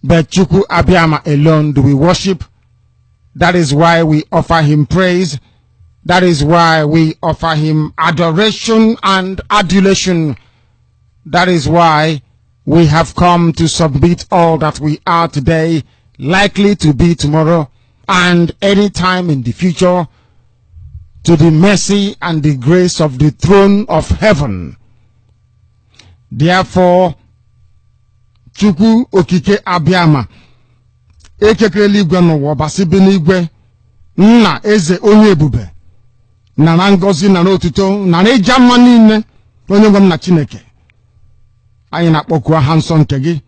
but Chukwu Abiyama alone do we worship. That is why we offer him praise. That is why we offer him adoration and adulation. That is why we have come to submit all that we are today, likely to be tomorrow, and any time in the future, to the mercy and the grace of the throne of heaven. Therefore, Chukwu Okike Abiyama, ekekere eluigwe n'ụwa basi bi n'igwe, nna eze onye ebube, na ngozi na n'otuto na n'ịja mma niile, onye nwe m na Chineke. Anyị na-akpọku aha nsọ nke gị.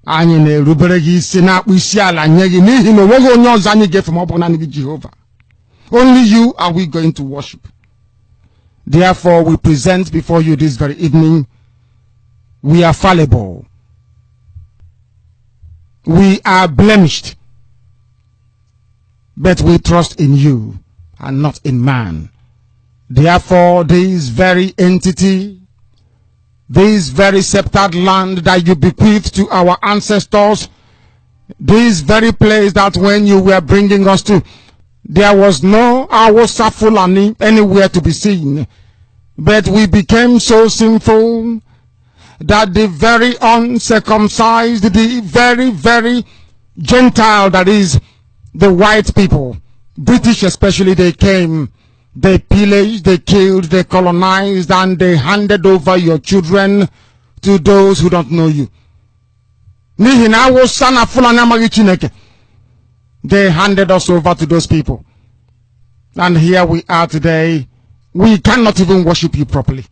Anyị na-erubere gị isi, na-akpụ isi ala nye gị, n'ihi na onweghị onye ọzọ anyị ga-efe ma ọ bụ naanị gị Jehova. Only you are we going to worship. Therefore, we present before you this very evening. We are fallible. We are blemished. But we trust in you and not in man. Therefore, this very entity, this very sceptered land that you bequeathed to our ancestors, this very place that when you were bringing us to, there was no Awusa Fulani anywhere to be seen. But we became so sinful that the very uncircumcised, the very, very Gentile, that is the white people, British especially, they came, they pillaged, they killed, they colonized, and they handed over your children to those who don't know you. They handed us over to those people. And here we are today. We cannot even worship you properly.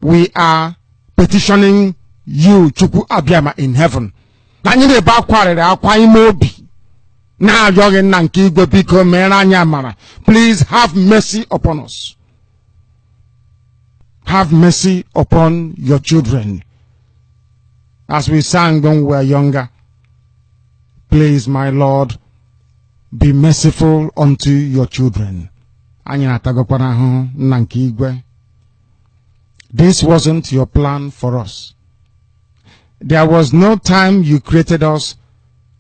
We are petitioning you, Chukwu Abiyama, in heaven. Please have mercy upon us. Have mercy upon your children. As we sang when we were younger, please, my Lord, be merciful unto your children. This wasn't your plan for us. There was no time you created us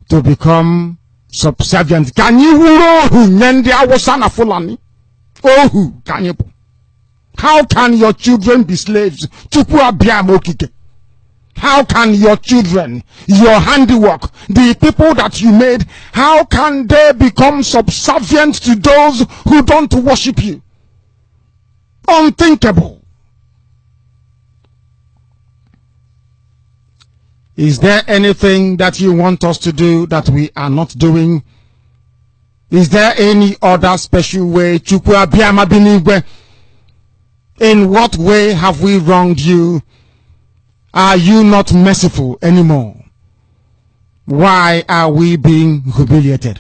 to become subservient. Can you how can your children be slaves? How can your children, your handiwork, the people that you made, how can they become subservient to those who don't worship you? Unthinkable. Is there anything that you want us to do that we are not doing? Is there any other special way? In what way have we wronged you? Are you not merciful anymore? Why are we being humiliated?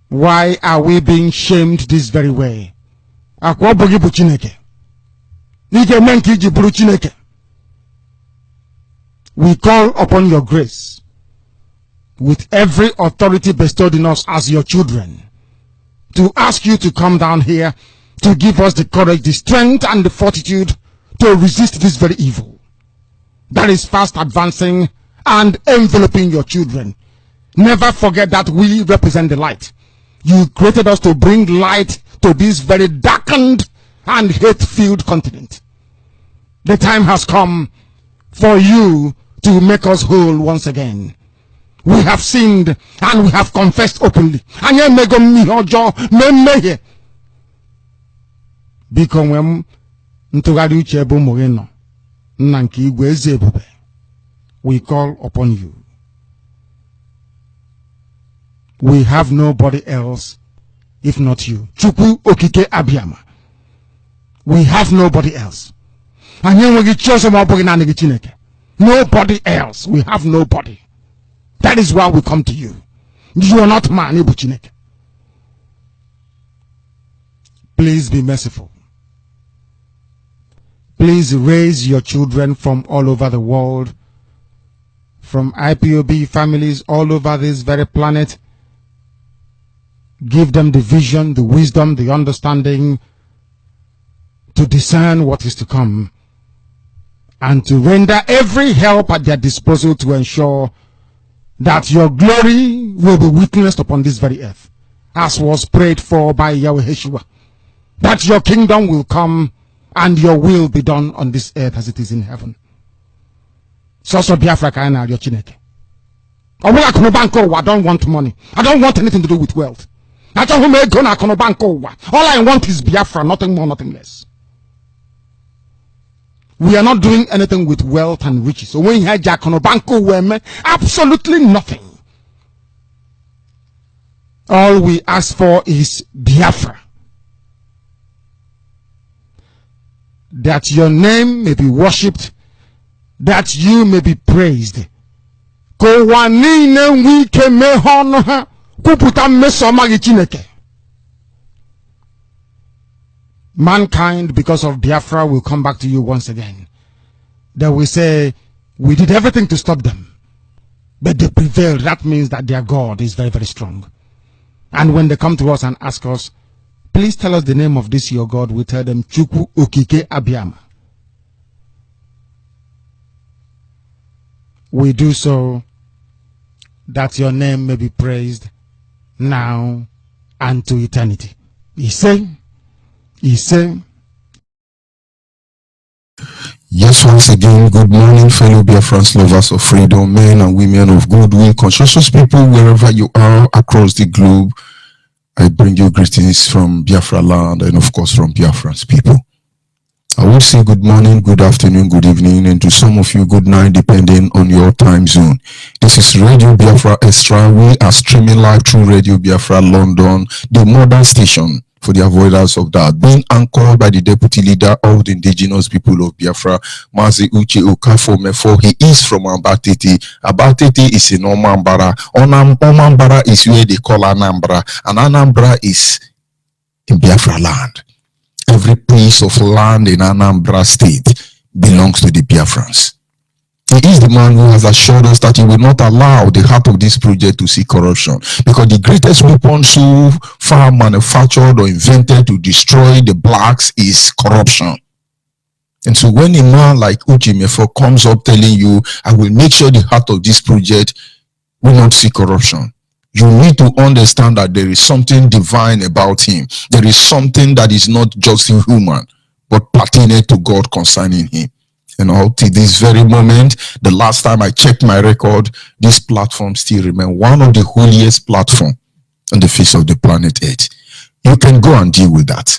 Why are we being shamed this very way? We call upon your grace with every authority bestowed in us as your children to ask you to come down here to give us the courage, the strength, and the fortitude to resist this very evil that is fast advancing and enveloping your children. Never forget that we represent the light. You created us to bring light to this very darkened and hate-filled continent. The time has come for you to make us whole once again. We have sinned and we have confessed openly. We call upon you. We have nobody else if not you. Chukwu Okike Abiyama. We have nobody else. Nobody else. We have nobody. That is why we come to you. You are not man. Please be merciful. Please raise your children from all over the world, from IPOB families all over this very planet. Give them the vision, the wisdom, the understanding to discern what is to come, and to render every help at their disposal to ensure that your glory will be witnessed upon this very earth, as was prayed for by Yahweh Yeshua, that your kingdom will come and your will be done on this earth as it is in heaven. So Biafra ka na your Chineke. I don't want money. I don't want anything to do with wealth. All I want is Biafra, nothing more, nothing less. We are not doing anything with wealth and riches. So when you have Jaconobanko, absolutely nothing. All we ask for is Biafra. That your name may be worshipped, that you may be praised. Mankind, because of Biafra, will come back to you once again. They will say, we did everything to stop them, but they prevailed. That means that their God is very, very strong. And when they come to us and ask us, please tell us the name of this your God, we tell them, Chukwu Okike Abiyama. We do so that your name may be praised now and to eternity. He say. Yes, once again, good morning, fellow Biafrans, lovers of freedom, men and women of goodwill, conscientious people, wherever you are across the globe. I bring you greetings from Biafra land and, of course, from Biafran's people. I will say good morning, good afternoon, good evening, and to some of you, good night, depending on your time zone. This is Radio Biafra Extra. We are streaming live through Radio Biafra London, the modern station, for the avoidance of that, being anchored by the deputy leader of the indigenous people of Biafra, Mazi Uche Okafo-Mefo. He is from Abatete. Abatete is in Omambara. Omambara is where they call Anambra, and Anambra is in Biafra land. Every piece of land in Anambra state belongs to the Biafrans. He is the man who has assured us that he will not allow the heart of this project to see corruption, because the greatest weapon so far manufactured or invented to destroy the blacks is corruption. And so when a man like Uche Mefo comes up telling you, I will make sure the heart of this project will not see corruption, you need to understand that there is something divine about him. There is something that is not just human, but pertinent to God concerning him. And all to this very moment, the last time I checked my record, this platform still remains one of the holiest platforms on the face of the planet Earth. You can go and deal with that.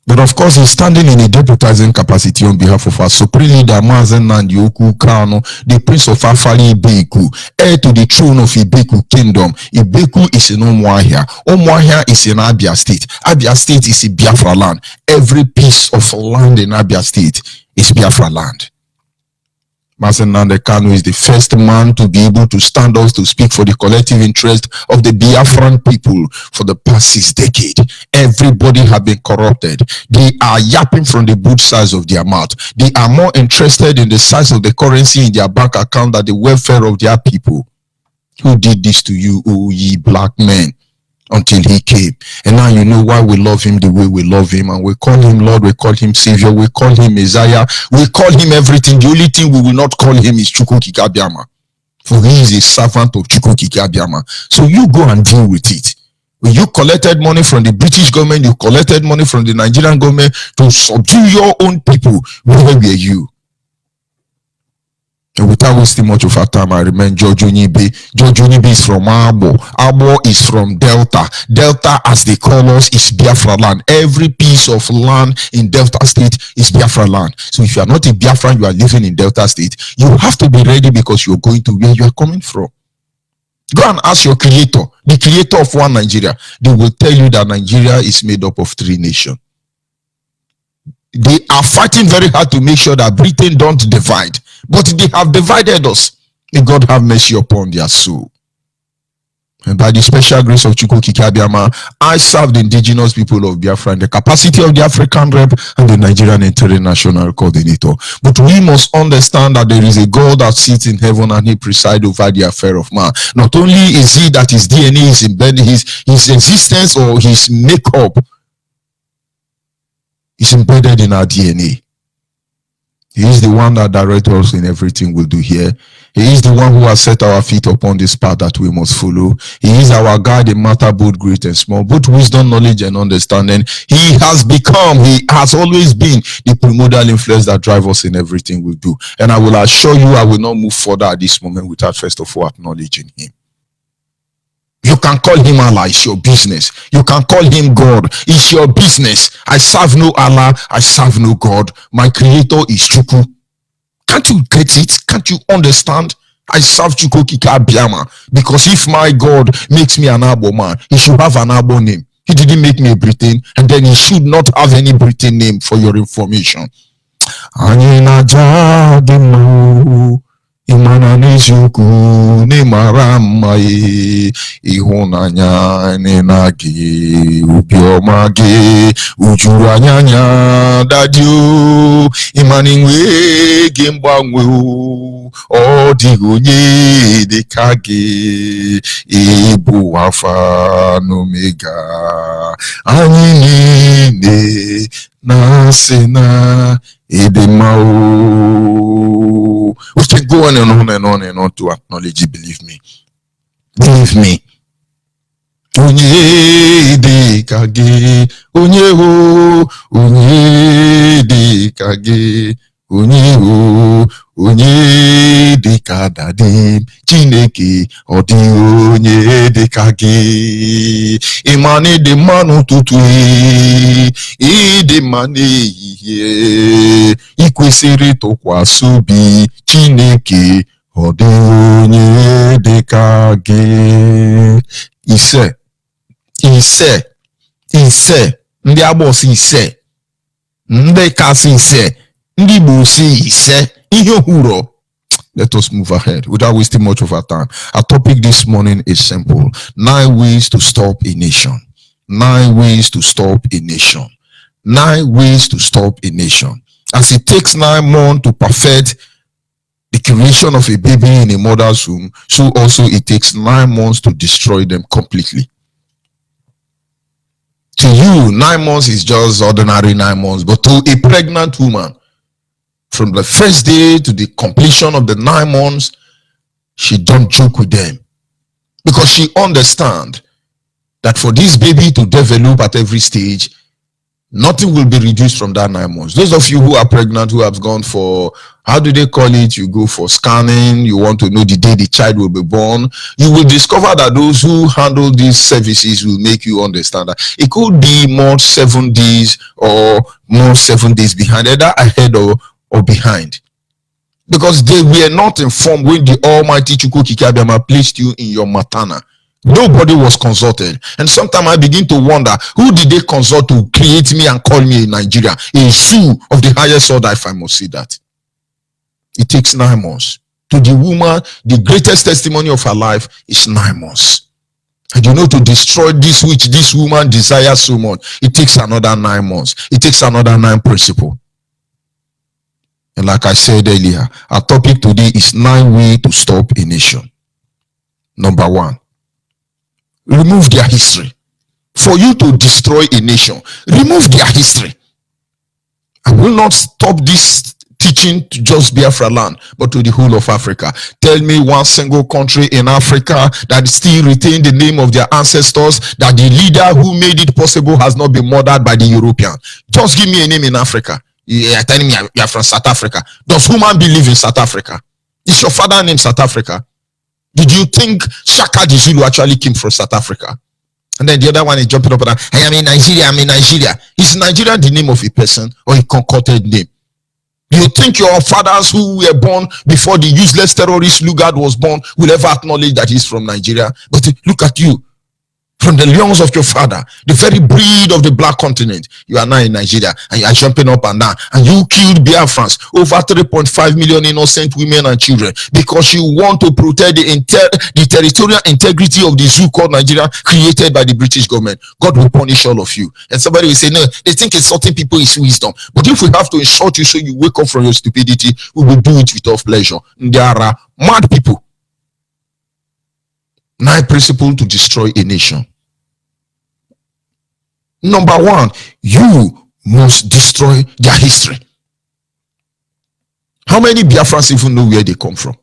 But of course, he's standing in a deputizing capacity on behalf of our Supreme Leader, Mazen Nandioku Kano, the Prince of Afali Ibeku, heir to the throne of Ibeku Kingdom. Ibeku is in Umuahia. Umuahia is in Abia State. Abia State is in Biafra land. Every piece of land in Abia State is Biafra land. Mazen Nandekano is the first man to be able to stand up to speak for the collective interest of the Biafran people for the past 6 decades. Everybody have been corrupted. They are yapping from the both sides of their mouth. They are more interested in the size of the currency in their bank account than the welfare of their people. Who did this to you, O ye black men? Until he came. And now you know why we love him the way we love him, and we call him Lord, we call him Savior, we call him Messiah, we call him everything. The only thing we will not call him is Chukwu Kikabiama, for he is a servant of Chukwu Kikabiama. So you go and deal with it. When you collected money from the British government, you collected money from the Nigerian government to subdue your own people. Where were you? And without wasting much of our time, I remain George Onibe. George Onibe is from Abo. Abo is from Delta. Delta, as they call us, is Biafra land. Every piece of land in Delta State is Biafra land. So if you are not a Biafran, you are living in Delta State, you have to be ready, because you are going to where you are coming from. Go and ask your creator, the creator of one Nigeria. They will tell you that Nigeria is made up of 3 nations. They are fighting very hard to make sure that Britain don't divide, but they have divided us. May God have mercy upon their soul. And by the special grace of Chukwu Kikabiama, I serve the indigenous people of Biafra in the capacity of the African Rep and the Nigerian International Coordinator. But we must understand that there is a God that sits in heaven and he presides over the affair of man. Not only is he that his DNA is embedded, his existence or his makeup is embedded in our DNA. He is the one that directs us in everything we do here. He is the one who has set our feet upon this path that we must follow. He is our guide in matter both great and small, both wisdom, knowledge, and understanding. He has always been the primordial influence that drives us in everything we do. And I will assure you, I will not move further at this moment without first of all acknowledging him. You can call him Allah, it's your business. You can call him God, it's your business. I serve no Allah, I serve no God. My creator is Chukwu. Can't you get it? Can't you understand? I serve Chukwu Kika Biama, because if my God makes me an Abo man, he should have an Abo name. He didn't make me a Britain, and then he should not have any Britain name, for your information. Imana n'eziokwu n'ịmara mma ịhụnanya na gị obiọma gị ujuru anya dadi o ịmana inwe gị mgbanwe ọ dịghị onye dịka gị ịbụ Alpha na Omega anyị niile na-asị na Edemao. We can go on and on and on and on to acknowledge it. Believe me. Believe me. Onye de kage, onye ho, onye de kage, onye ho, onye de kadade, Chineke, odi onye de kage. Imane de manu tutui, de mane ye, ikwesịrị tụkwasị obi Chineke, odi onye de kage. Ise, ndị agbọsị ise, ndị kasị ise, ndị Igbo si ise, ihe hụrụ. Let us move ahead without wasting much of our time. Our topic this morning is simple. 9 ways to stop a nation. 9 ways to stop a nation. 9 ways to stop a nation. As it takes 9 months to perfect the creation of a baby in a mother's womb, so also it takes 9 months to destroy them completely. To you, 9 months is just ordinary 9 months, but to a pregnant woman, from the first day to the completion of the 9 months, she don't joke with them, because she understands that for this baby to develop at every stage, nothing will be reduced from that 9 months. Those of you who are pregnant, who have gone for, how do they call it? You go for scanning, you want to know the day the child will be born. You will discover that those who handle these services will make you understand that it could be more 7 days or more 7 days behind, either ahead or behind. Because they were not informed when the Almighty Chukwu Kikabiama placed you in your matana. Nobody was consulted. And sometimes I begin to wonder, who did they consult to create me and call me in Nigeria? A Sue of the highest order, if I must say that. It takes 9 months. To the woman, the greatest testimony of her life is 9 months. And you know, to destroy this which this woman desires so much, it takes another 9 months. It takes another 9 principles. And like I said earlier, our topic today is 9 ways to stop a nation. Number 1. Remove their history. For you to destroy a nation, remove their history. I will not stop this teaching to just Biafra land, but to the whole of Africa. Tell me one single country in Africa that still retain the name of their ancestors, that the leader who made it possible has not been murdered by the European. Just give me a name in Africa. You're telling me you're from South Africa. Does human believe in South Africa? Is your father named South Africa? Did you think Shaka the Zulu actually came from South Africa? And then the other one is jumping up and down. I am in Nigeria. I'm in Nigeria. Is Nigeria the name of a person or a concocted name? Do you think your fathers who were born before the useless terrorist Lugard was born will ever acknowledge that he's from Nigeria? But look at you. From the lungs of your father, the very breed of the black continent, you are now in Nigeria and you are jumping up and down, and you killed Biafrans, over 3.5 million innocent women and children, because you want to protect the territorial integrity of the zoo called Nigeria, created by the British government. God will punish all of you. And somebody will say, no, they think insulting people is wisdom. But if we have to insult you so you wake up from your stupidity, we will do it with our pleasure. There are mad people. 9 principles to destroy a nation. Number 1, you must destroy their history. How many Biafrans even know where they come from?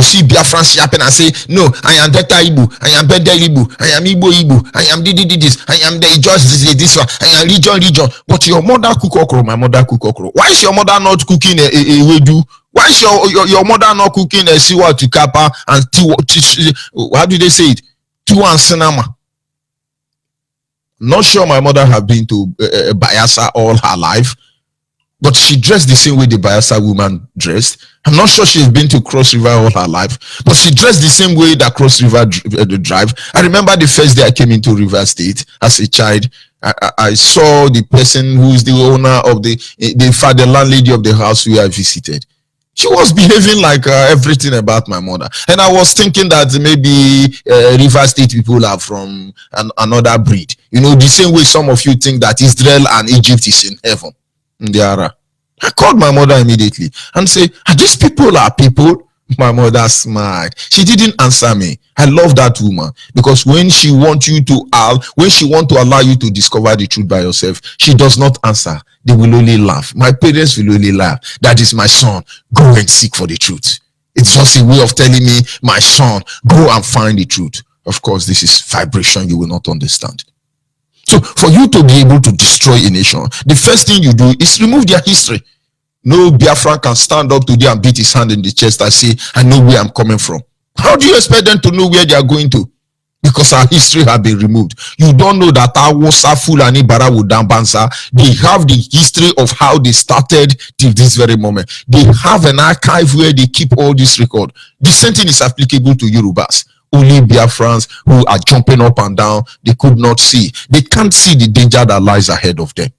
see Biafrans yapping and say, no, I am Delta Igbo, I am Bede Igbo, I am Igbo, I am this, I am the just this one, I am region. But your mother cook okro, my mother cook okro. Why is your mother not cooking a wedu? Why is your mother not cooking a siwa to kapa and how do they say it? Tiwa and sinama. Not sure my mother have been to Bayelsa all her life, but she dressed the same way the Bayelsa woman dressed. I'm not sure she's been to Cross River all her life, but she dressed the same way that Cross River drive. I remember the first day I came into River State as a child. I saw the person who's the owner of the landlady of the house we I visited. She was behaving like everything about my mother. And I was thinking that maybe River State people are from another breed. You know, the same way some of you think that Israel and Egypt is in heaven. I called my mother immediately and say, are these people are people? My mother smiled. She didn't answer me. I love that woman because when she wants you to allow you to discover the truth by yourself, she does not answer. They will only laugh. My parents will only laugh. That is my son. Go and seek for the truth. It's just a way of telling me, my son, go and find the truth. Of course, this is vibration you will not understand. So for you to be able to destroy a nation, the first thing you do is remove their history. No Biafran can stand up today and beat his hand in the chest and say, I know where I'm coming from. How do you expect them to know where they are going to? Because our history has been removed. You don't know that Awusa, Fulani, Barawu, Dambansa, they have the history of how they started till this very moment. They have an archive where they keep all this record. The same thing is applicable to Yorubas. Only Biafrans who are jumping up and down, they could not see. They can't see the danger that lies ahead of them.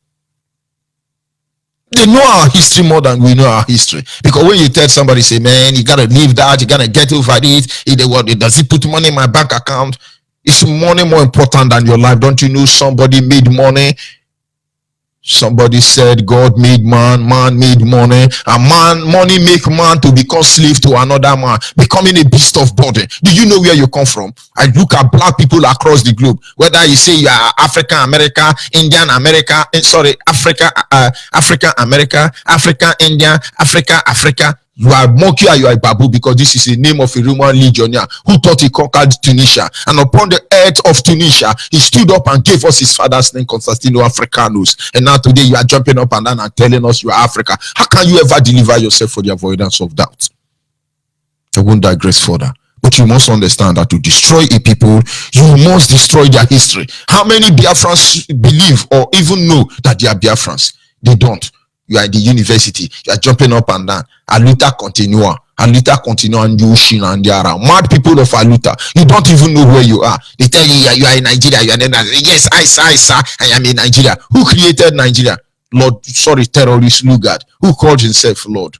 They know our history more than we know our history. Because when you tell somebody, say, man, you gotta leave that, you gotta get over it. Does it put money in my bank account? Is money more important than your life? Don't you know somebody made money? Somebody said God made man, man made money, and money make man to become slave to another man, becoming a beast of burden. Do you know where you come from? I look at black people across the globe, whether you say you are African America, Indian America, African America, African Indian, Africa. You are monkey or you are babu, because this is the name of a Roman legionnaire who thought he conquered Tunisia. And upon the earth of Tunisia, he stood up and gave us his father's name, Constantino Africanus. And now today you are jumping up and down and telling us you are Africa. How can you ever deliver yourself for the avoidance of doubt? I won't digress further. But you must understand that to destroy a people, you must destroy their history. How many Biafrans believe or even know that they are Biafrans? They don't. You are in the university, you are jumping up and down. Aluta continua, and Yushin, and there are mad people of Aluta. You don't even know where you are. They tell you you are in Nigeria. You are in Nigeria. Yes, I am in Nigeria. Who created Nigeria? Terrorist Lugard, who called himself Lord.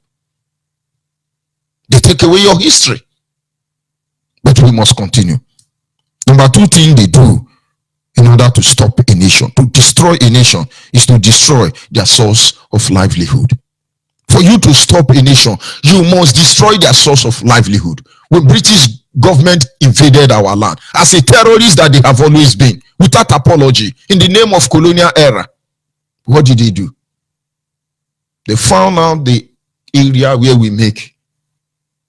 They take away your history. But we must continue. Number two thing they do in order to stop a nation, to destroy a nation, is to destroy their source of livelihood. For you to stop a nation, you must destroy their source of livelihood. When British government invaded our land, as a terrorist that they have always been, without apology, in the name of colonial era, what did they do? They found out the area where we make,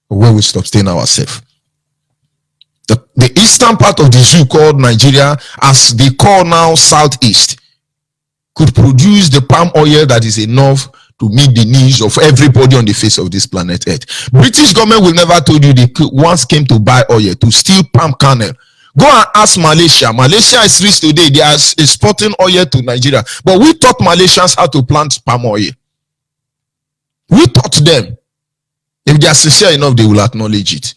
or where we sustain ourselves. The eastern part of the zoo called Nigeria, as they call now Southeast, could produce the palm oil that is enough to meet the needs of everybody on the face of this planet Earth. British government will never told you they once came to buy oil, to steal palm kernel. Go and ask Malaysia. Malaysia is rich today. They are exporting oil to Nigeria. But we taught Malaysians how to plant palm oil. We taught them. If they are sincere enough, they will acknowledge it.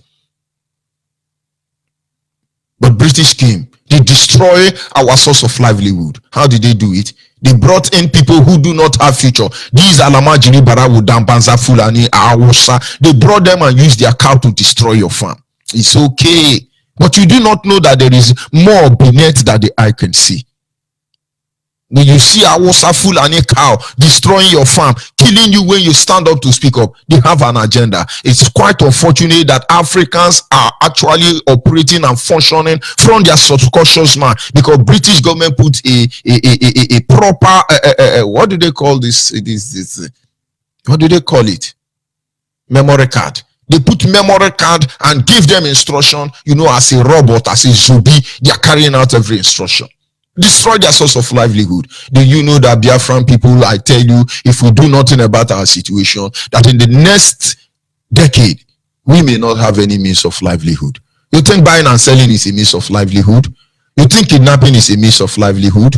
But British came. They destroy our source of livelihood. How did they do it? They brought in people who do not have future. These Alamajiri, Barawu, Dambanza, Fulani, Awusa. They brought them and used their cow to destroy your farm. It's okay. But you do not know that there is more beneath that the eye can see. When you see Awusa, Fulani cow destroying your farm, killing you when you stand up to speak up, they have an agenda. It's quite unfortunate that Africans are actually operating and functioning from their subconscious mind, because British government put a proper what do they call this? What do they call it? Memory card. They put memory card and give them instruction. You know, as a robot, as a zombie, they are carrying out every instruction. Destroy their source of livelihood. Do you know that Biafran people, I tell you, if we do nothing about our situation, that in the next decade, we may not have any means of livelihood. You think buying and selling is a means of livelihood? You think kidnapping is a means of livelihood?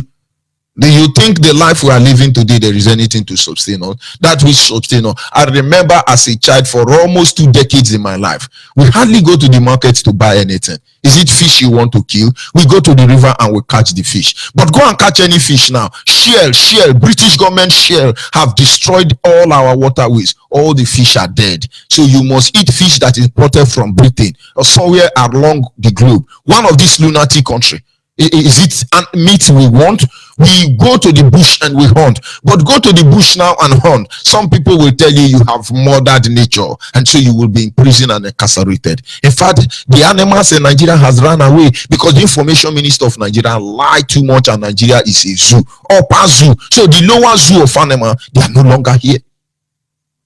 Do you think the life we are living today, there is anything to sustain on? That we sustain on. I remember as a child for almost 2 decades in my life, we hardly go to the market to buy anything. Is it fish you want to kill? We go to the river and we catch the fish. But go and catch any fish now. Shell, British government shell have destroyed all our waterways. All the fish are dead. So you must eat fish that is imported from Britain or somewhere along the globe. One of these lunatic country. Is it meat we want? We go to the bush and we hunt. But go to the bush now and hunt. Some people will tell you have murdered nature, and so you will be in prison and incarcerated. In fact, the animals in Nigeria has run away because the information minister of Nigeria lied too much, and Nigeria is a zoo, upper zoo. So the lower zoo of animal, they are no longer here.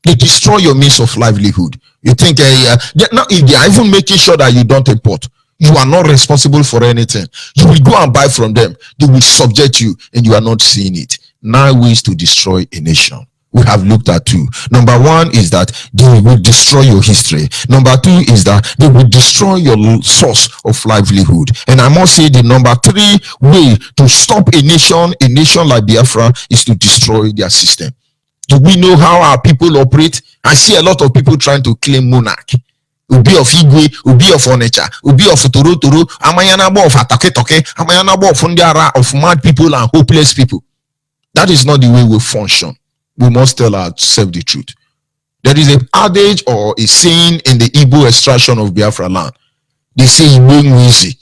They destroy your means of livelihood. You think now if they are even making sure that you don't import, you are not responsible for anything. You will go and buy from them. They will subject you, and you are not seeing it. 9 ways to destroy a nation. We have looked at 2. Number 1 is that they will destroy your history. Number 2 is that they will destroy your source of livelihood. And I must say the number 3 way to stop a nation like Biafra is to destroy their system. Do we know how our people operate? I see a lot of people trying to claim monarch. Ubi of Igwe, Ubi of Onitsha, Ubi of Turu, Amayanabo of Atake, Amayanabo of Fundiara, of mad people and hopeless people. That is not the way we function. We must tell ourselves the truth. There is an adage or a saying in the Igbo extraction of Biafra land. They say Igbo.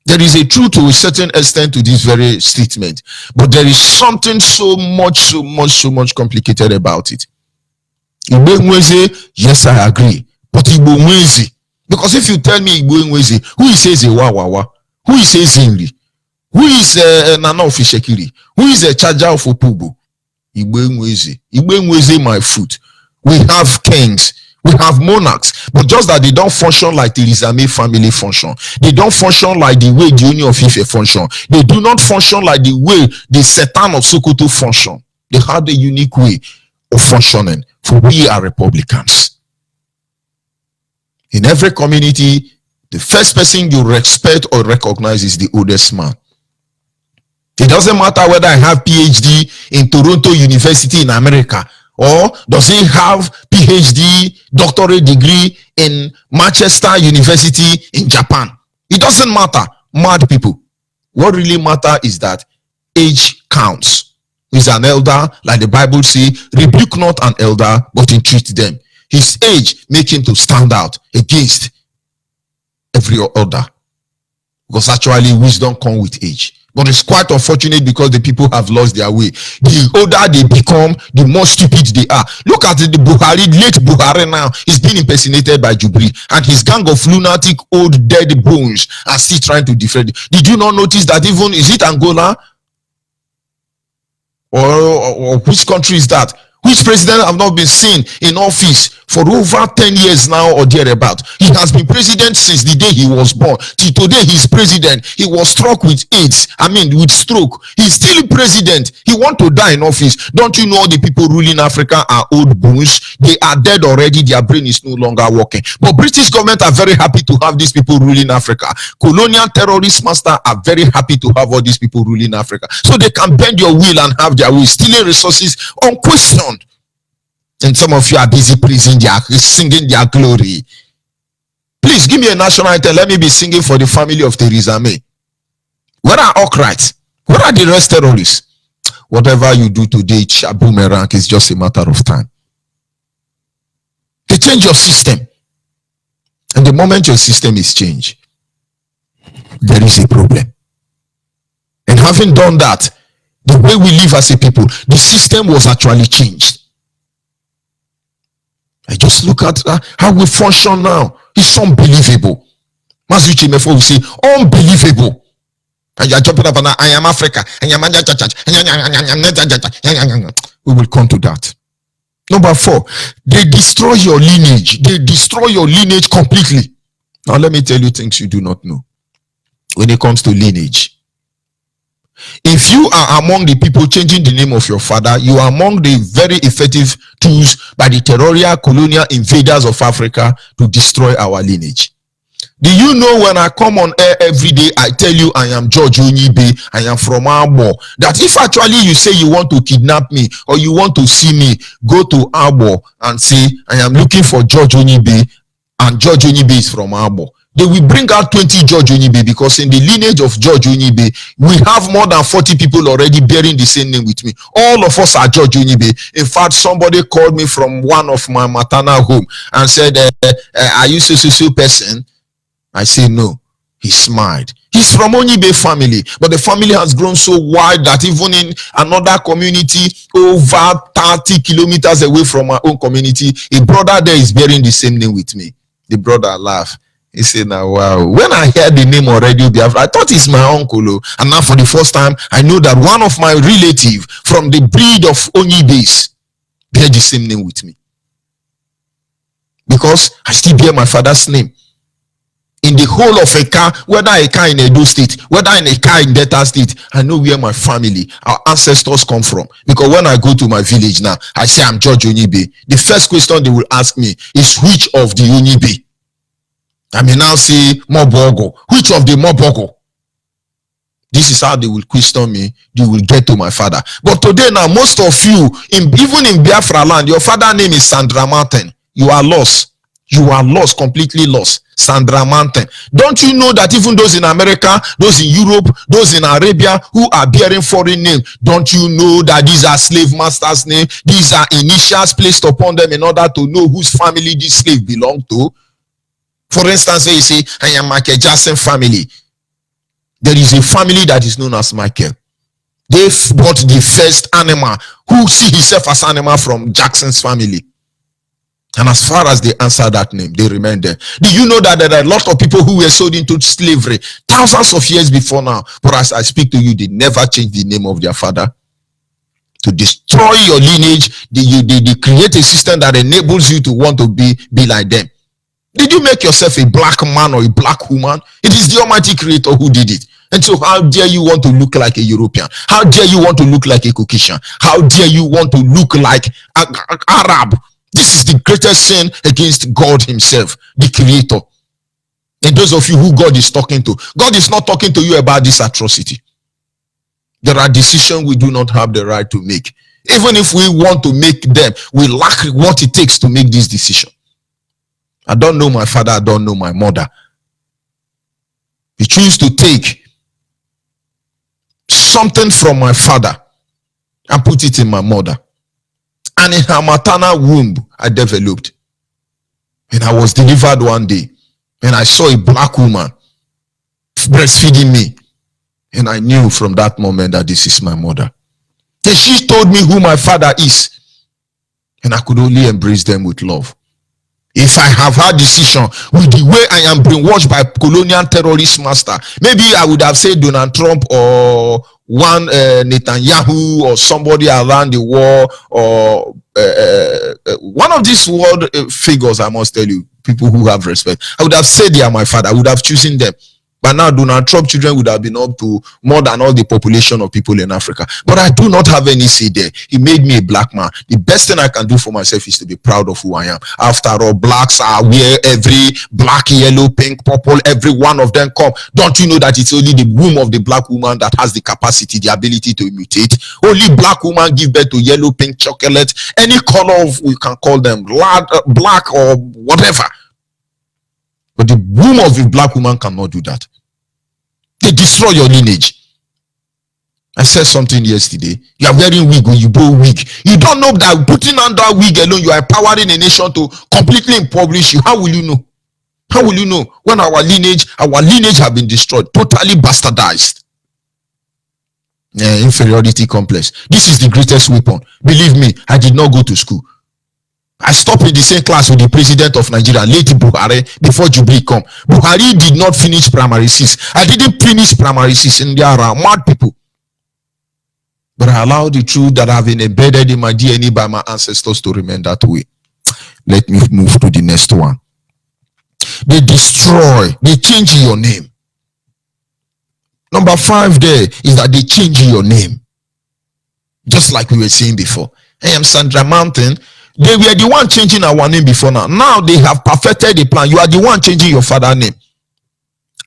There is a truth to a certain extent to this very statement, but there is something so much complicated about it. Igbo, yes, I agree. But Igbo Nwezi, because if you tell me Igbo Nwezi, who is says a Wawawa, who is says Inri, who is Nana of Ishekiri, who is a charger of Opobo? Igbo Nwezi, my foot. We have kings, we have monarchs, but just that they don't function like the Rizame family function. They don't function like the way the Union of Ife function. They do not function like the way the Setan of Sokoto function. They have a unique way of functioning. For we are Republicans. In every community, the first person you respect or recognize is the oldest man. It doesn't matter whether I have PhD in Toronto University in America, or does he have PhD doctorate degree in Manchester University in Japan. It doesn't matter. Mad people. What really matters is that age counts. He's an elder, like the Bible says, rebuke not an elder, but entreat them. His age make him to stand out against every other, because actually wisdom comes with age. But it's quite unfortunate because the people have lost their way. The older they become, the more stupid they are. Look at the Buhari, late Buhari now is being impersonated by Jubri, and his gang of lunatic old dead bones are still trying to defend. Did you not notice that even, is it Angola? Or which country is that? Which president have not been seen in office for over 10 years now or thereabout? He has been president since the day he was born. Till today he's president. He was struck with AIDS. With stroke. He's still president. He want to die in office. Don't you know the people ruling Africa are old bones? They are dead already. Their brain is no longer working. But British government are very happy to have these people ruling Africa. Colonial terrorist master are very happy to have all these people ruling Africa. So they can bend your will and have their will, stealing resources unquestioned. And some of you are busy singing their glory. Please give me a national anthem. Let me be singing for the family of Theresa May. Where are Okrites? Where are the rest terrorists? Whatever you do today, it's a boomerang. It's just a matter of time. They change your system. And the moment your system is changed, there is a problem. And having done that, the way we live as a people, the system was actually changed. I just look at how we function now. It's unbelievable. Masuchi Mefo will say, unbelievable. And you're jumping up and I am Africa. We will come to that. Number 4, they destroy your lineage. They destroy your lineage completely. Now, let me tell you things you do not know when it comes to lineage. If you are among the people changing the name of your father, you are among the very effective tools by the territorial colonial invaders of Africa to destroy our lineage. Do you know when I come on air every day, I tell you I am George Onyibe, I am from Abo, that if actually you say you want to kidnap me or you want to see me, go to Abo and say I am looking for George Onyibe and George Onyibe is from Abo. They will bring out 20 George Onyibe, because in the lineage of George Onyibe, we have more than 40 people already bearing the same name with me. All of us are George Onyibe. In fact, somebody called me from one of my maternal home and said, are you so person? I say no. He smiled. He's from Onyibe family, but the family has grown so wide that even in another community over 30 kilometers away from my own community, a brother there is bearing the same name with me. The brother laughed. He said, now, wow. When I heard the name already, I thought it's my uncle. And now for the first time, I know that one of my relatives from the breed of Onyibes bear the same name with me. Because I still bear my father's name. In the whole of a car, whether a car in Edo State, whether in a car in Delta State, I know where my family, our ancestors come from. Because when I go to my village now, I say I'm George Onyibe. The first question they will ask me is which of the Onyibe? I may now say Mobogo. Which of the Mobogo? This is how they will question me. They will get to my father. But today now, most of you, even in Biafra land, your father's name is Sandra Martin. You are lost. You are lost, completely lost. Sandra Martin. Don't you know that even those in America, those in Europe, those in Arabia who are bearing foreign names, don't you know that these are slave masters' names? These are initials placed upon them in order to know whose family this slave belonged to. For instance, when you say, I am Michael Jackson family, there is a family that is known as Michael. They bought the first animal who see himself as animal from Jackson's family. And as far as they answer that name, they remain there. Do you know that there are a lot of people who were sold into slavery thousands of years before now? But as I speak to you, they never change the name of their father. To destroy your lineage, they create a system that enables you to want to be like them. Did you make yourself a black man or a black woman? It is the Almighty Creator who did it. And so how dare you want to look like a European? How dare you want to look like a Caucasian? How dare you want to look like an Arab? This is the greatest sin against God himself, the Creator. And those of you who God is talking to, God is not talking to you about this atrocity. There are decisions we do not have the right to make. Even if we want to make them, we lack what it takes to make this decision. I don't know my father, I don't know my mother. He chose to take something from my father and put it in my mother. And in her maternal womb, I developed. And I was delivered one day. And I saw a black woman breastfeeding me. And I knew from that moment that this is my mother. And she told me who my father is. And I could only embrace them with love. If I have had decision with the way I am brainwashed by colonial terrorist master, maybe I would have said Donald Trump or one Netanyahu or somebody around the world or one of these world figures, I must tell you, people who have respect. I would have said they are my father. I would have chosen them. But now Donald Trump children would have been up to more than all the population of people in Africa. But I do not have any say there. He made me a black man. The best thing I can do for myself is to be proud of who I am. After all, blacks are where every black, yellow, pink, purple, every one of them come. Don't you know that it's only the womb of the black woman that has the capacity, the ability to mutate? Only black woman give birth to yellow, pink, chocolate, any color of, we can call them black or whatever. But the womb of a black woman cannot do that. They destroy your lineage. I said something yesterday. You are wearing wig when you blow wig. You don't know that putting on that wig alone, you are empowering a nation to completely impoverish you. How will you know? How will you know when our lineage have been destroyed, totally bastardized? Inferiority complex. This is the greatest weapon. Believe me, I did not go to school. I stopped in the same class with the president of Nigeria, late Buhari, before Jubilee come. Buhari did not finish primary 6. I didn't finish primary 6, and there are mad people. But I allow the truth that have been embedded in my DNA by my ancestors to remain that way. Let me move to the next one. They destroy, they change your name. Number 5 there is that they change your name. Just like we were saying before. I am Sandra Mountain. They were the one changing our name before now. Now they have perfected the plan. You are the one changing your father's name.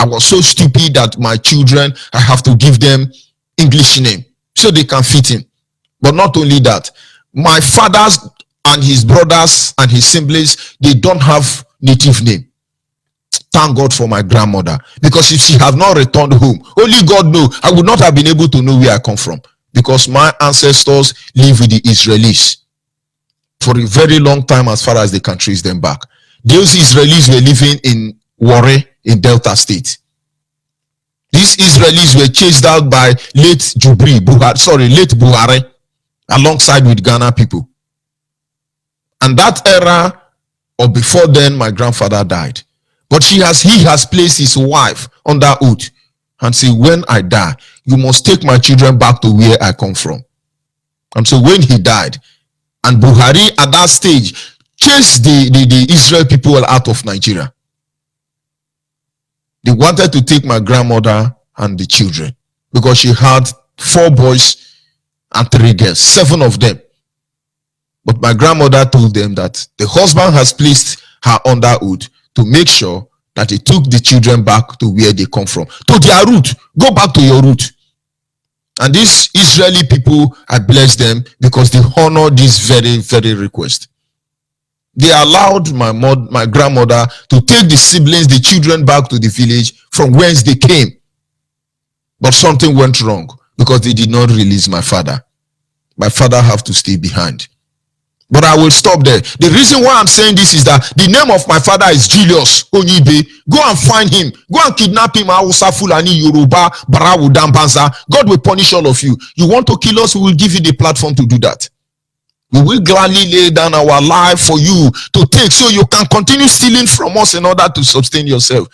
I was so stupid that my children, I have to give them English name so they can fit in. But not only that, my fathers and his brothers and his siblings, they don't have native name. Thank God for my grandmother, because if she had not returned home, only God knows, I would not have been able to know where I come from, because my ancestors live with the Israelis for a very long time, as far as they can trace them back. Those Israelis were living in Warri in Delta State. These Israelis were chased out by late Buhari, alongside with Ghana people. And that era, or before then, my grandfather died. But he has placed his wife under oath and said, when I die, you must take my children back to where I come from. And so when he died, and Buhari at that stage chased the Israel people out of Nigeria, they wanted to take my grandmother and the children, because she had 4 boys and 3 girls, 7 of them. But my grandmother told them that the husband has placed her under oath to make sure that he took the children back to where they come from, to their root. Go back to your root. And these Israeli people, I bless them, because they honor this very, very request. They allowed my grandmother to take the siblings, the children, back to the village from whence they came. But something went wrong, because they did not release my father. My father have to stay behind. But I will stop there. The reason why I'm saying this is that the name of my father is Julius Onyibe. Go and find him. Go and kidnap him. Hausa, Fulani, Yoruba, Barawu, Dambanza. God will punish all of you. You want to kill us? We will give you the platform to do that. We will gladly lay down our life for you to take, so you can continue stealing from us in order to sustain yourself.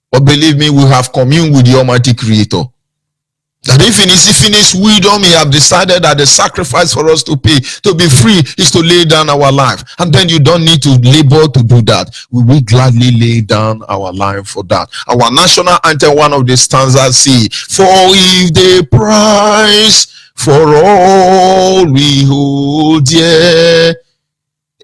But believe me, we have communed with the Almighty Creator. That if in his infinite wisdom he have decided that the sacrifice for us to pay to be free is to lay down our life, and then you don't need to labor to do that, we will gladly lay down our life for that. Our national anthem, one of the stanzas, say, for if the price for all we hold dear,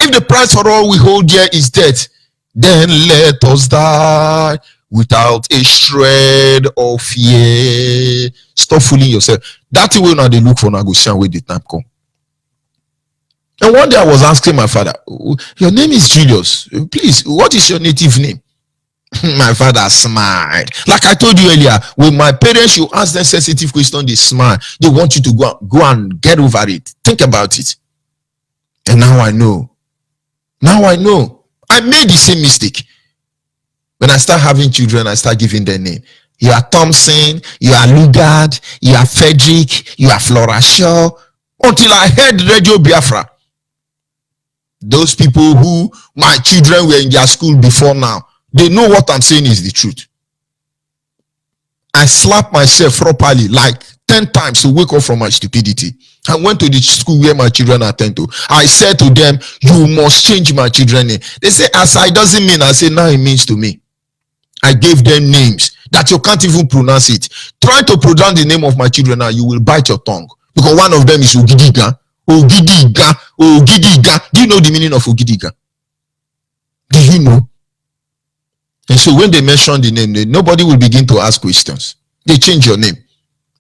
if the price for all we hold dear is death, then let us die without a shred of fear. Stop fooling yourself. That way now they look for negotiation with the time come. And one day I was asking my father, your name is Julius. Please, what is your native name? My father smiled. Like I told you earlier, when my parents, you ask them sensitive questions, they smile. They want you to go and get over it. Think about it. And now I know. Now I know. I made the same mistake. When I start having children, I start giving their name. You are Thompson, you are Lugard, you are Frederick, you are Flora Shaw. Until I heard Radio Biafra. Those people who my children were in their school before now, they know what I'm saying is the truth. I slapped myself properly like 10 times to wake up from my stupidity. I went to the school where my children attend to. I said to them, you must change my children's name. They say, Asai doesn't mean. I say, now it means to me. I gave them names that you can't even pronounce it. Try to pronounce the name of my children now, you will bite your tongue. Because one of them is Ogidiga. Ogidiga. Ogidiga. Do you know the meaning of Ogidiga? Do you know? And so when they mention the name, nobody will begin to ask questions. They change your name.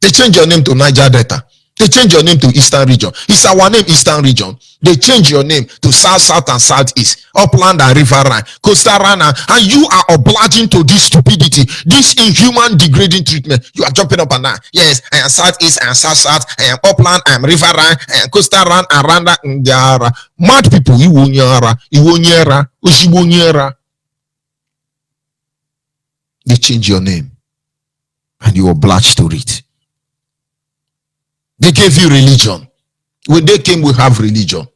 They change your name to Niger Delta. They change your name to Eastern Region. It's our name, Eastern Region. They change your name to South, South, and Southeast, Upland and Riverine, Coastal Rana, and you are obliging to this stupidity, this inhuman, degrading treatment. You are jumping up and down. Yes, I am Southeast, I am South, South, I am Upland, I am Riverine, I am Coastal Rana, and Randa, Ndiara. Mad people, Iwonyara, Oshibonyara. They change your name, and you are obliged to it. They gave you religion. When they came, we have religion.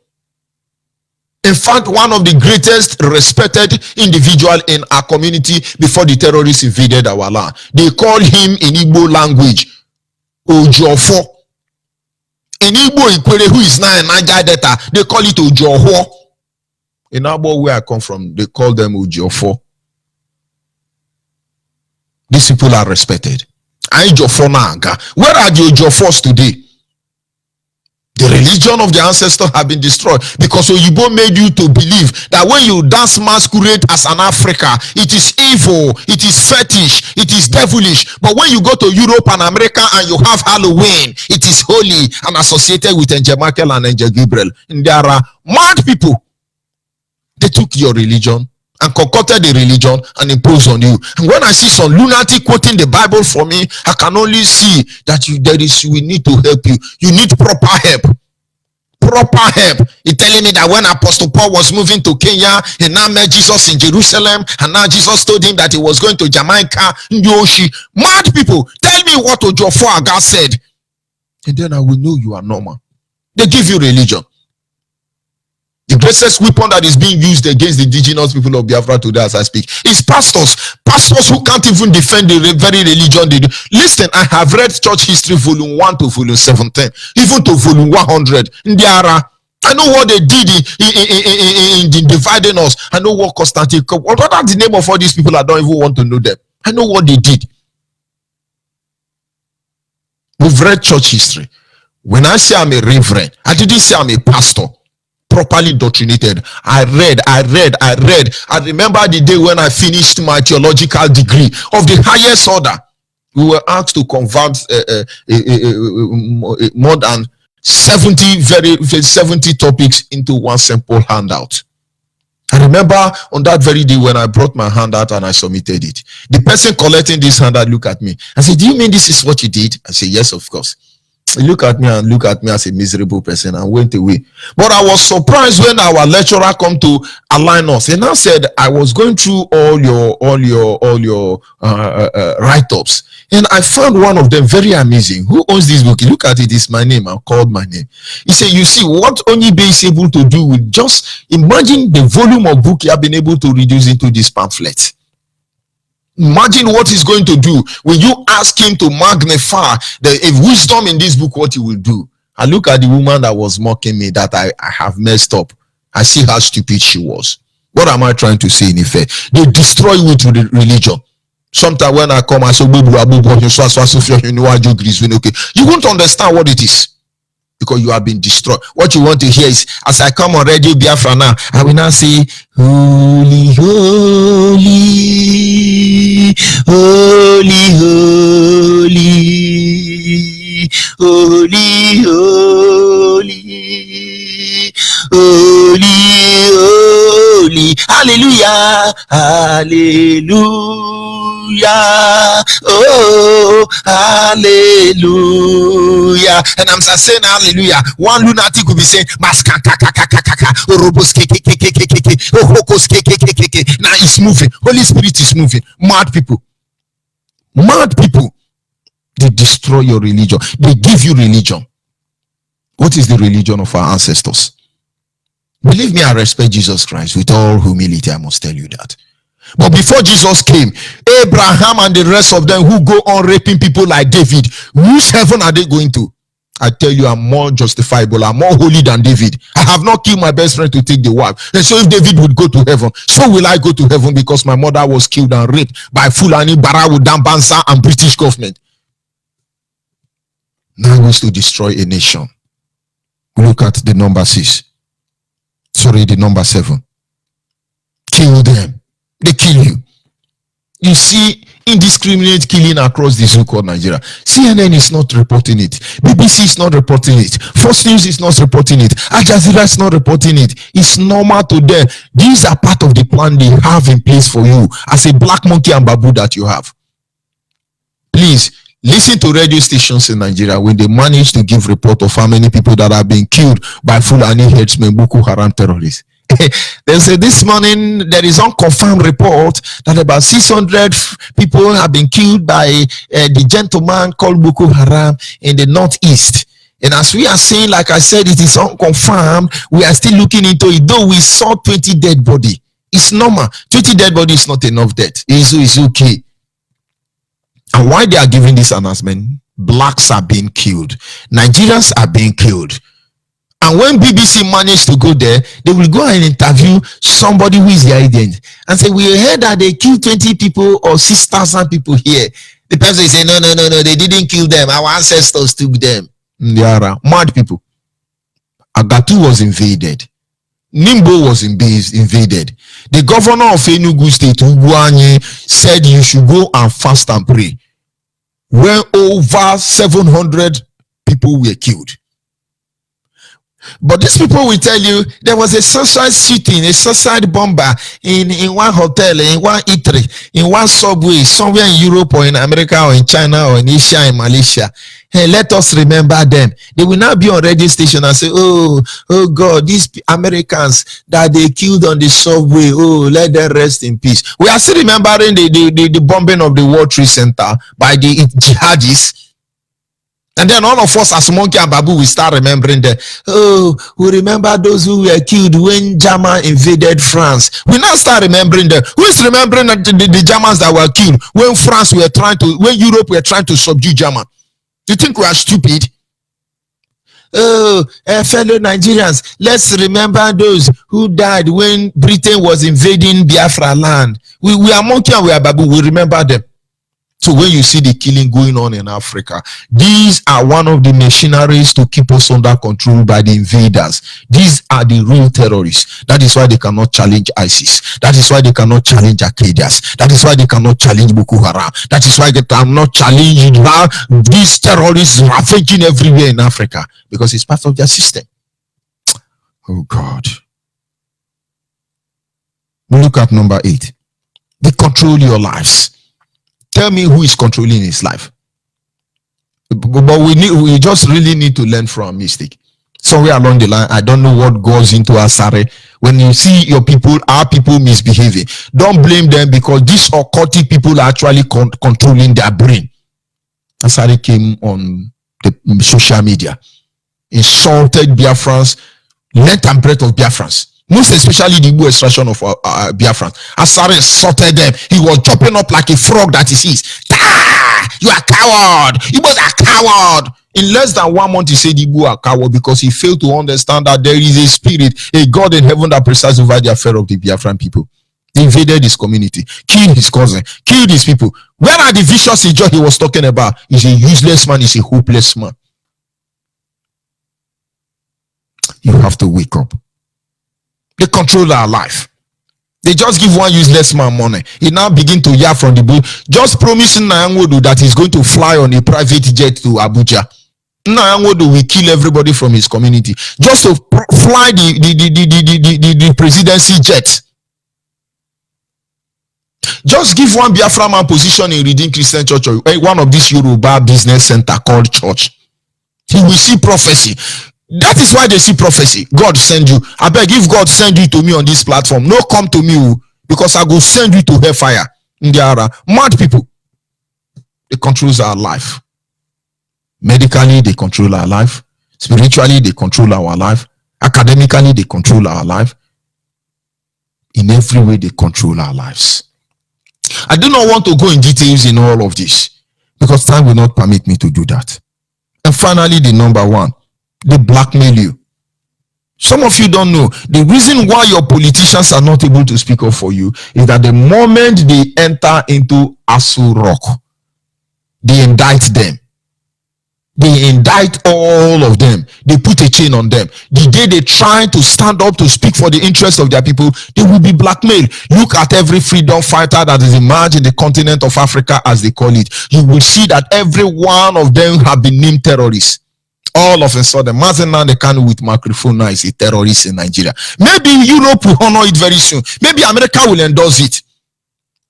In fact, one of the greatest respected individual in our community before the terrorists invaded our land, they call him in Igbo language Ojofo. In Igbo Ikwere, who is now in Niger Delta, they call it Ojoho. In Abo, where I come from, they call them Ojofo. These people are respected. Where are the Ojofos today? The religion of the ancestors have been destroyed because Oyibo made you to believe that when you dance masquerade as an Africa, it is evil, it is fetish, it is devilish. But when you go to Europe and America and you have Halloween, it is holy and associated with Angel Michael and Angel Gabriel. And there are mad people. They took your religion and concocted the religion and imposed on you. And when I see some lunatic quoting the Bible for me, I can only see that we need to help you. You need proper help. Proper help. He's telling me that when Apostle Paul was moving to Kenya, he now met Jesus in Jerusalem, and now Jesus told him that he was going to Jamaica, Yoshi. Mad people, tell me what Ojofo Aga said, and then I will know you are normal. They give you religion. The greatest weapon that is being used against the indigenous people of Biafra today as I speak is pastors. Pastors who can't even defend the very religion they do. Listen, I have read church history volume 1 to volume 17, even to volume 100. I know what they did in dividing us. I know what Constantine, what are the name of all these people? I don't even want to know them. I know what they did. We've read church history. When I say I'm a reverend, I didn't say I'm a pastor. Properly doctrinated. I read. I remember the day when I finished my theological degree of the highest order. We were asked to convert more than 70 topics into one simple handout. I remember on that very day when I brought my handout and I submitted it. The person collecting this handout looked at me and said, "Do you mean this is what you did?" I said, "Yes, of course." He looked at me as a miserable person and went away. But I was surprised when our lecturer come to align us. And I said, I was going through all your write-ups, and I found one of them very amazing. Who owns this book? He looked at it. It's my name. I called my name. He said, "You see what Onyibe is able to do with just imagine the volume of book you have been able to reduce into this pamphlet." Imagine what he's going to do when you ask him to magnify the wisdom in this book, what he will do. I look at the woman that was mocking me that I have messed up. I see how stupid she was. What am I trying to say in effect? They destroy you with religion. Sometimes when I come, I say, you won't understand what it is. Because you have been destroyed. What you want to hear is, as I come on Radio Biafra now, I will now say, "Holy, holy, holy, holy, holy, holy, holy, holy, hallelujah, hallelujah, oh, hallelujah." And I'm saying hallelujah. One lunatic will be saying, now it's moving. Holy Spirit is moving. Mad people. They destroy your religion. They give you religion. What is the religion of our ancestors? Believe me, I respect Jesus Christ with all humility. I must tell you that. But before Jesus came, Abraham and the rest of them who go on raping people like David, whose heaven are they going to? I tell you, I'm more justifiable. I'm more holy than David. I have not killed my best friend to take the wife. And so if David would go to heaven, so will I go to heaven, because my mother was killed and raped by Fulani, Barawu, Dambansa and British government. Now wants to destroy a nation. Look at the number 6. Sorry, the number 7. Kill them. They kill you. You see indiscriminate killing across the so-called Nigeria. CNN is not reporting it. BBC is not reporting it. Fox News is not reporting it. Al Jazeera is not reporting it. It's normal to them. These are part of the plan they have in place for you as a black monkey and babu that you have. Please listen to radio stations in Nigeria when they manage to give report of how many people that have been killed by Fulani headsmen, Boko Haram terrorists. They say this morning there is unconfirmed report that about 600 people have been killed by the gentleman called Boko Haram in the northeast. And as we are saying, like I said, it is unconfirmed. We are still looking into it, though we saw 20 dead body. It's normal. 20 dead body is not enough death. It's okay. And why they are giving this announcement? blacks are being killed, Nigerians are being killed. And when BBC managed to go there, they will go and interview somebody who is their agent and say, we heard that they killed 20 people or 6,000 people here. The person will say, no, they didn't kill them. Our ancestors took them. They are mad people. Agatu was invaded. Nimbo was invaded. The governor of Enugu State, Ugwuanyi, said you should go and fast and pray. When over 700 people were killed. But these people will tell you there was a suicide shooting, a suicide bomber in one hotel, in one eatery, in one subway, somewhere in Europe or in America or in China or in Asia, in Malaysia. Hey, let us remember them. They will now be on radio station and say, oh God, these Americans that they killed on the subway, oh, let them rest in peace. We are still remembering the bombing of the World Trade Center by the jihadis. And then all of us as Monkey and Babu, we start remembering that, oh, we remember those who were killed when Germany invaded France. We now start remembering that. Who is remembering the Germans that were killed when when Europe were trying to subdue Germany? Do you think we are stupid? Oh, fellow Nigerians, let's remember those who died when Britain was invading Biafra land. We are Monkey and we are Babu, we remember them. So when you see the killing going on in Africa, these are one of the machineries to keep us under control by the invaders. These are the real terrorists. That is why they cannot challenge ISIS. That is why they cannot challenge Al-Qaeda. That is why they cannot challenge Boko Haram. That is why they cannot challenge these terrorists ravaging everywhere in Africa, because it's part of their system. Oh God. We look at number 8. They control your lives. Tell me who is controlling his life. But we just really need to learn from a mistake. Somewhere along the line, I don't know what goes into Asare. When you see our people misbehaving, don't blame them, because these occultic people are actually controlling their brain. Asare came on the social media, insulted Biafrans, length and breadth of Biafrans. Most especially the Igbo extraction of Biafran. Asare insulted them. He was jumping up like a frog that he sees. You are coward. Igbos are coward. In less than 1 month, he said Igbo are coward because he failed to understand that there is a spirit, a God in heaven that presides over the affair of the Biafran people. They invaded his community, killed his cousin, killed his people. Where are the vicious Ijo he was talking about? He's a useless man. He's a hopeless man. You have to wake up. They control our life. They just give one useless man money. He now begin to yap from the bush, just promising Nyangodo that he's going to fly on a private jet to Abuja. Nyangodo will kill everybody from his community just to fly the presidency jet. Just give one Biafra man position in Redeemed Christian Church or one of these Yoruba business center called church. He will see prophecy. That is why they see prophecy. God send you. I beg, if God send you to me on this platform, no come to me, because I will send you to hellfire. There are mad people. They control our life. Medically, they control our life. Spiritually, they control our life. Academically, they control our life. In every way, they control our lives. I do not want to go in details in all of this, because time will not permit me to do that. And finally, the number 1. They blackmail you. Some of you don't know. The reason why your politicians are not able to speak up for you is that the moment they enter into Asu Rock, they indict them. They indict all of them. They put a chain on them. The day they try to stand up to speak for the interests of their people, they will be blackmailed. Look at every freedom fighter that is emerged in the continent of Africa, as they call it. You will see that every one of them have been named terrorists. All of a sudden, Mazen Kanu with microphone now is a terrorist in Nigeria. Maybe Europe will honor it very soon. Maybe America will endorse it.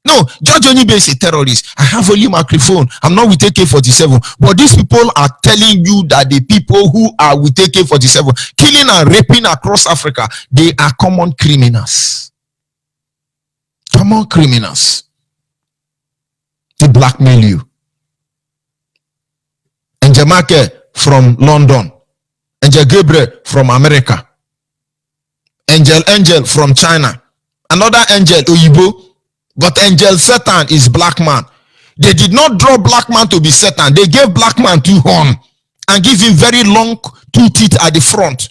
No, George Onibe is a terrorist. I have only microphone. I'm not with AK-47. But these people are telling you that the people who are with AK-47, killing and raping across Africa, they are common criminals. Common criminals. They blackmail you. And Jamake from London, Angel Gabriel from America, Angel from China, another Angel Oyibo, but Angel Satan is black man. They did not draw black man to be Satan. They gave black man 2 horns and give him very long 2 teeth at the front.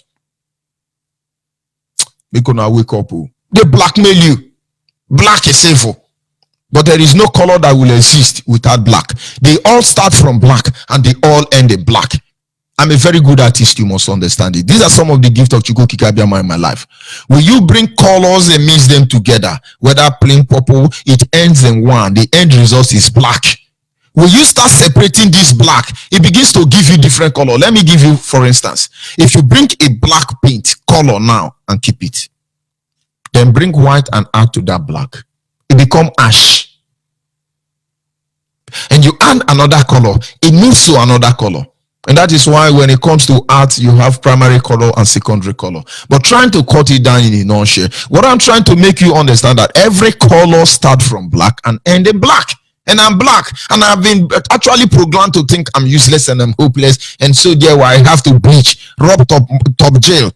Make una wake up. They blackmail you. Black is evil. But there is no color that will exist without black. They all start from black and they all end in black. I'm a very good artist, you must understand it. These are some of the gifts of Chukwu Kikabiama in my life. When you bring colors and mix them together, whether plain purple, it ends in one. The end result is black. When you start separating this black, it begins to give you different color. Let me give you, for instance, if you bring a black paint color now and keep it, then bring white and add to that black, it become ash. And you add another color, it moves to another color. And that is why when it comes to art, you have primary color and secondary color. But trying to cut it down in a nutshell, what I'm trying to make you understand that every color starts from black and end in black. And I'm black, and I've been actually programmed to think I'm useless and I'm hopeless, and so there I have to bleach, rob top jail,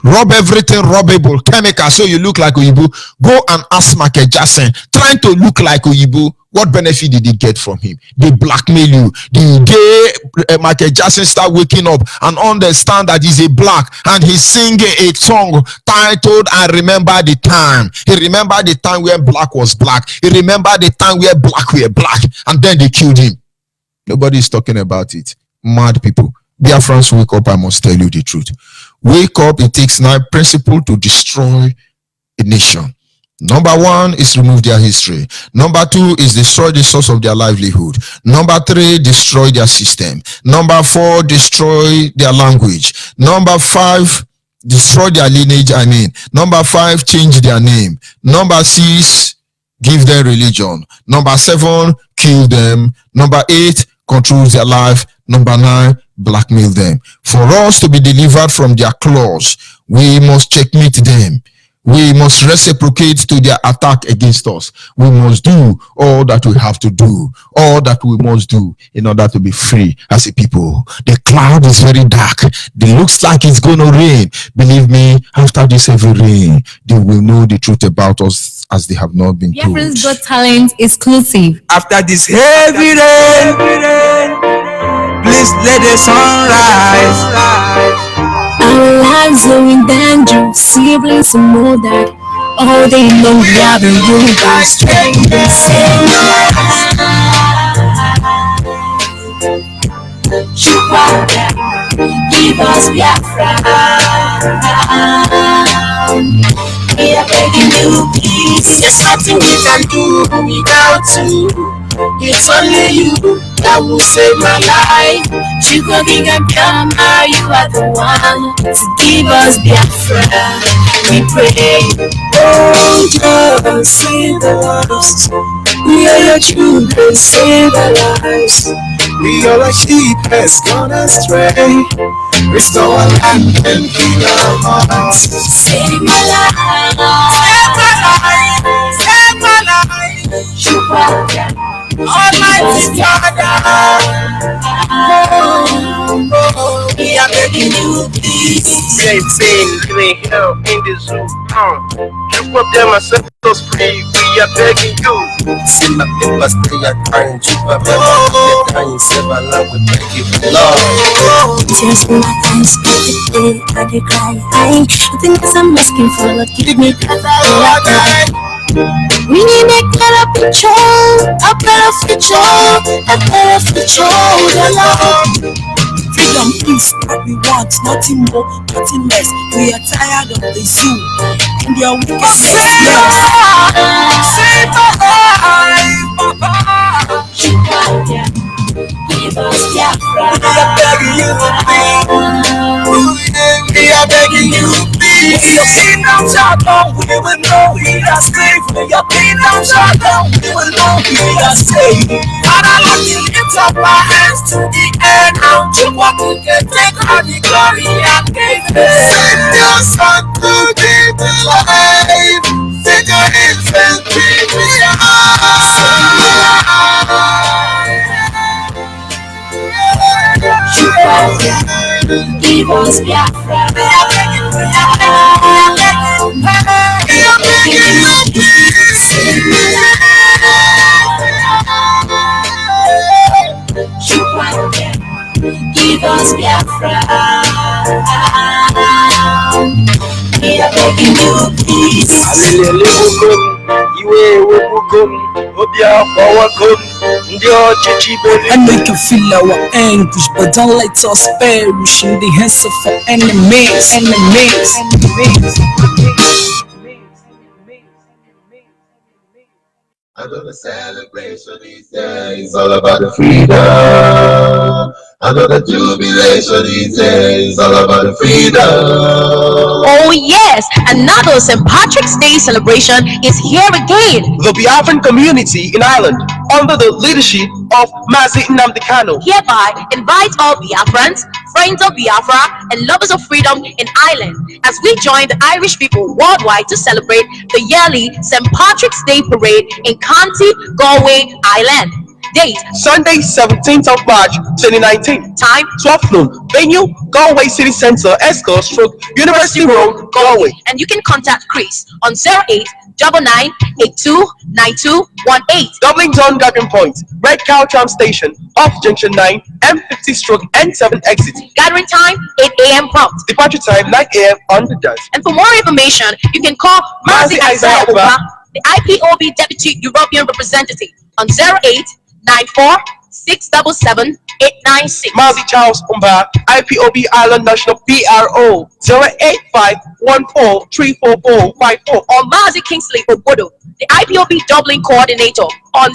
rob everything robbable, chemical, so you look like Oyibo. Go and ask Michael Jackson, trying to look like Oyibo, what benefit did he get from him? They blackmail you. The day Michael Jackson start waking up and understand that he's a black, and he's singing a song titled "I Remember the Time." He remembered the time where black was black. He remembered the time where black were black, and then they killed him. Nobody is talking about it. Mad people. Biafrans, wake up, I must tell you the truth. Wake up. It takes 9 principles to destroy a nation. Number 1 is remove their history. Number 2 is destroy the source of their livelihood. Number 3, destroy their system. Number 4, destroy their language. Number 5, destroy their lineage. Number 5, change their name. Number 6, give them religion. Number 7, kill them. Number 8, control their life. Number 9, blackmail them. For us to be delivered from their claws, we must checkmate them. We must reciprocate to their attack against us. We must do all that we have to do, all that we must do in order to be free as a people. The cloud is very dark. It looks like it's going to rain. Believe me, after this heavy rain, they will know the truth about us as they have not been told. Biafra's Got Talent exclusive. After this heavy rain, please let the sun rise. Our lives are in danger, siblings and more that all they know we have been ruled by strangers. Give us Biafra. We are begging you, please. There's nothing we can do without you. It's only you that will save my life. Chukwu Kikabiama, you are the one to give us Biafra. We pray. Oh God, save the lost. We are your children, save our lives. We are like sheep has gone astray. Restore our land and heal our hearts. Save my life. Save my life. Save my life. Chukwu Almighty Father, we are begging you, please. Living hell in the zoo. You up there, myself, us free. We are begging you. See my people stay at crying, you are begging. Crying, save our love, we beg you, Lord. just my eyes, every day I dey cry. The things I'm asking for, Lord, give me Biafra. We need a better future, a better future, a better future, the Lord. Freedom, peace, what we want, nothing more, nothing less. We are tired of the zoo and your wickedness. Save my life, Give us Biafra. we are begging you, please. We are begging you, please. Your kingdom shall come, we will know we are safe. Your kingdom shall come, we will know we are safe. Father, let me lift up our hands to the air now. You want to take all the glory and give it. Send your son to give the life. Send your infant to be Give us Biafra. us Biafra. We are begging you, please. And they can feel our anguish, but don't let us perish in the hands of our enemies. Another celebration these days, all about the freedom. Another jubilation these days, all about the freedom. Oh yes, another St. Patrick's Day celebration is here again. The Biafran community in Ireland, under the leadership of Mazi Nnamdi Kanu, Hereby invite all Biafrans, friends of Biafra, and lovers of freedom in Ireland as we join the Irish people worldwide to celebrate the yearly St. Patrick's Day parade in County Galway, Ireland. Date Sunday 17th of March 2019. time 12 noon. Venue Galway City Centre, Escort Stroke, University Road, Galway. And you can contact Chris on 0899829218. Dublin Zone Gathering Point, Red Cow Tram Station, off Junction 9, M50 Stroke N7 exit. Gathering time 8 a.m. prompt. Departure time 9 a.m. on the dot. And for more information, you can call Mazi Isaiah Uba, the IPOB Deputy European Representative on 0894-677-896. Mazi Charles Umba, IPOB Ireland National PRO 08514344454. Or Mazi Kingsley Obodo, the IPOB Dublin Coordinator on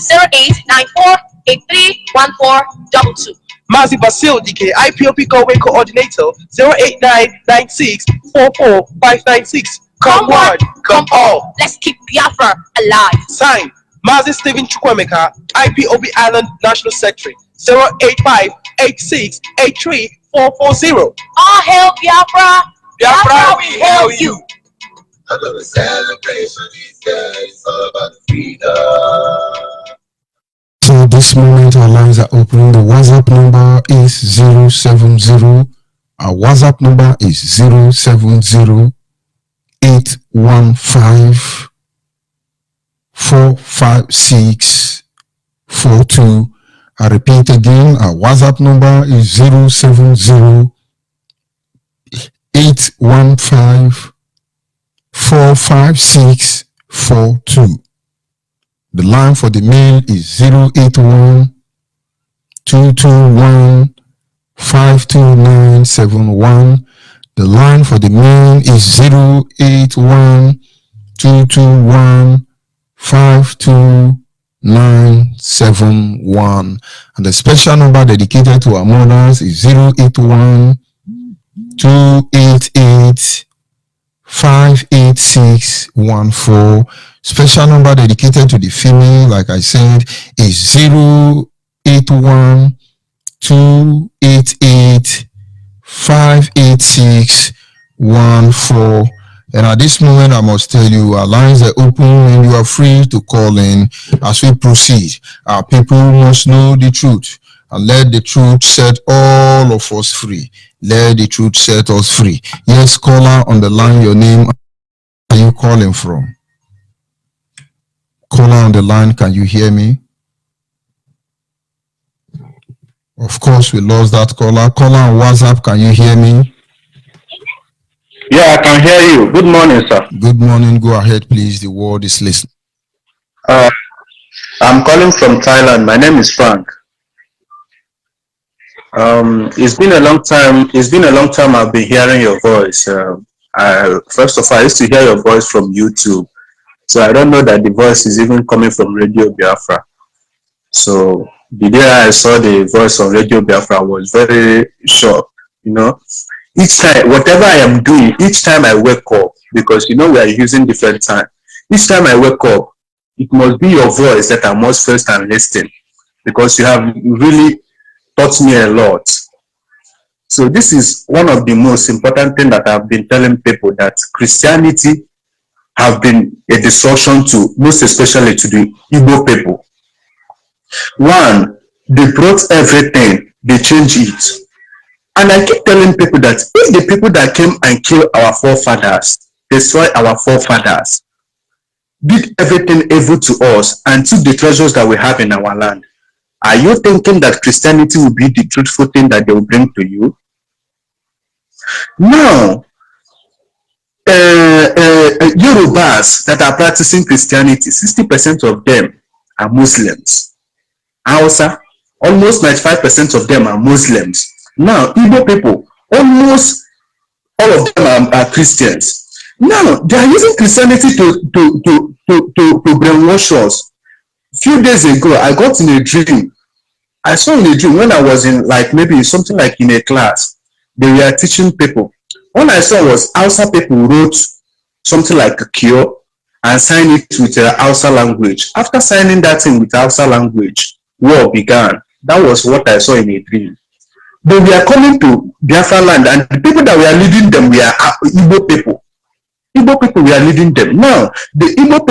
0894-831422. Mazi Basil DK, IPOB Galway Coordinator 08996445596. Come one, come all. Let's keep Biafra alive. Signed, Mazi Stephen Chukwemeka, IPOB Ireland National Secretary 08586834440. All hail Biafra. Biafra, we hail you. Another celebration these days, all about the freedom. So this moment our lines are open. The WhatsApp number is 070. Our WhatsApp number is 070-815-456-42. I repeat again, our WhatsApp number is 070-815-456-42. The line for the mail is 081-221-52971. The line for the mail is 081-221-52971. And the special number dedicated to our mothers is 081-288-58614. Special number dedicated to the female, like I said, is 081-288-58614. And at this moment, I must tell you, our lines are open and you are free to call in as we proceed. Our people must know the truth, and let the truth set all of us free. Let the truth set us free. Yes, caller on the line, your name, where are you calling from? Caller on the line, can you hear me? Of course, we lost that caller. Caller on WhatsApp, can you hear me? Yeah, I can hear you. Good morning, sir. Good morning. Go ahead, please. The world is listening. I'm calling from Thailand. My name is Frank. It's been a long time. I've been hearing your voice. First of all, I used to hear your voice from YouTube. So I don't know that the voice is even coming from Radio Biafra. So the day I saw the voice on Radio Biafra, I was very shocked. You know, each time, whatever I am doing, each time I wake up, because we are using different time. Each time I wake up, it must be your voice that I must first and listen, because you have really taught me a lot. So this is one of the most important things that I've been telling people, that Christianity have been a destruction to, most especially to the Igbo people. One, they brought everything, they changed it. And I keep telling people that if the people that came and killed our forefathers, destroyed our forefathers, did everything evil to us and took the treasures that we have in our land, Are you thinking that Christianity will be the truthful thing that they will bring to you? Now, Yorubas that are practicing Christianity, 60% of them are Muslims. Hausa, almost 95% of them are Muslims. Now, Igbo people, almost all of them are Christians. Now, they are using Christianity to brainwash us. A few days ago, I got in a dream. I saw in a dream when I was in like maybe something like in a class, they were teaching people. All I saw was Hausa people wrote something like a cure and signed it with Hausa language. After signing that thing with Hausa language, war began. That was what I saw in a dream. They were coming to Biafra land, and the people that were leading them were Igbo people. Igbo people were leading them. Now, the Igbo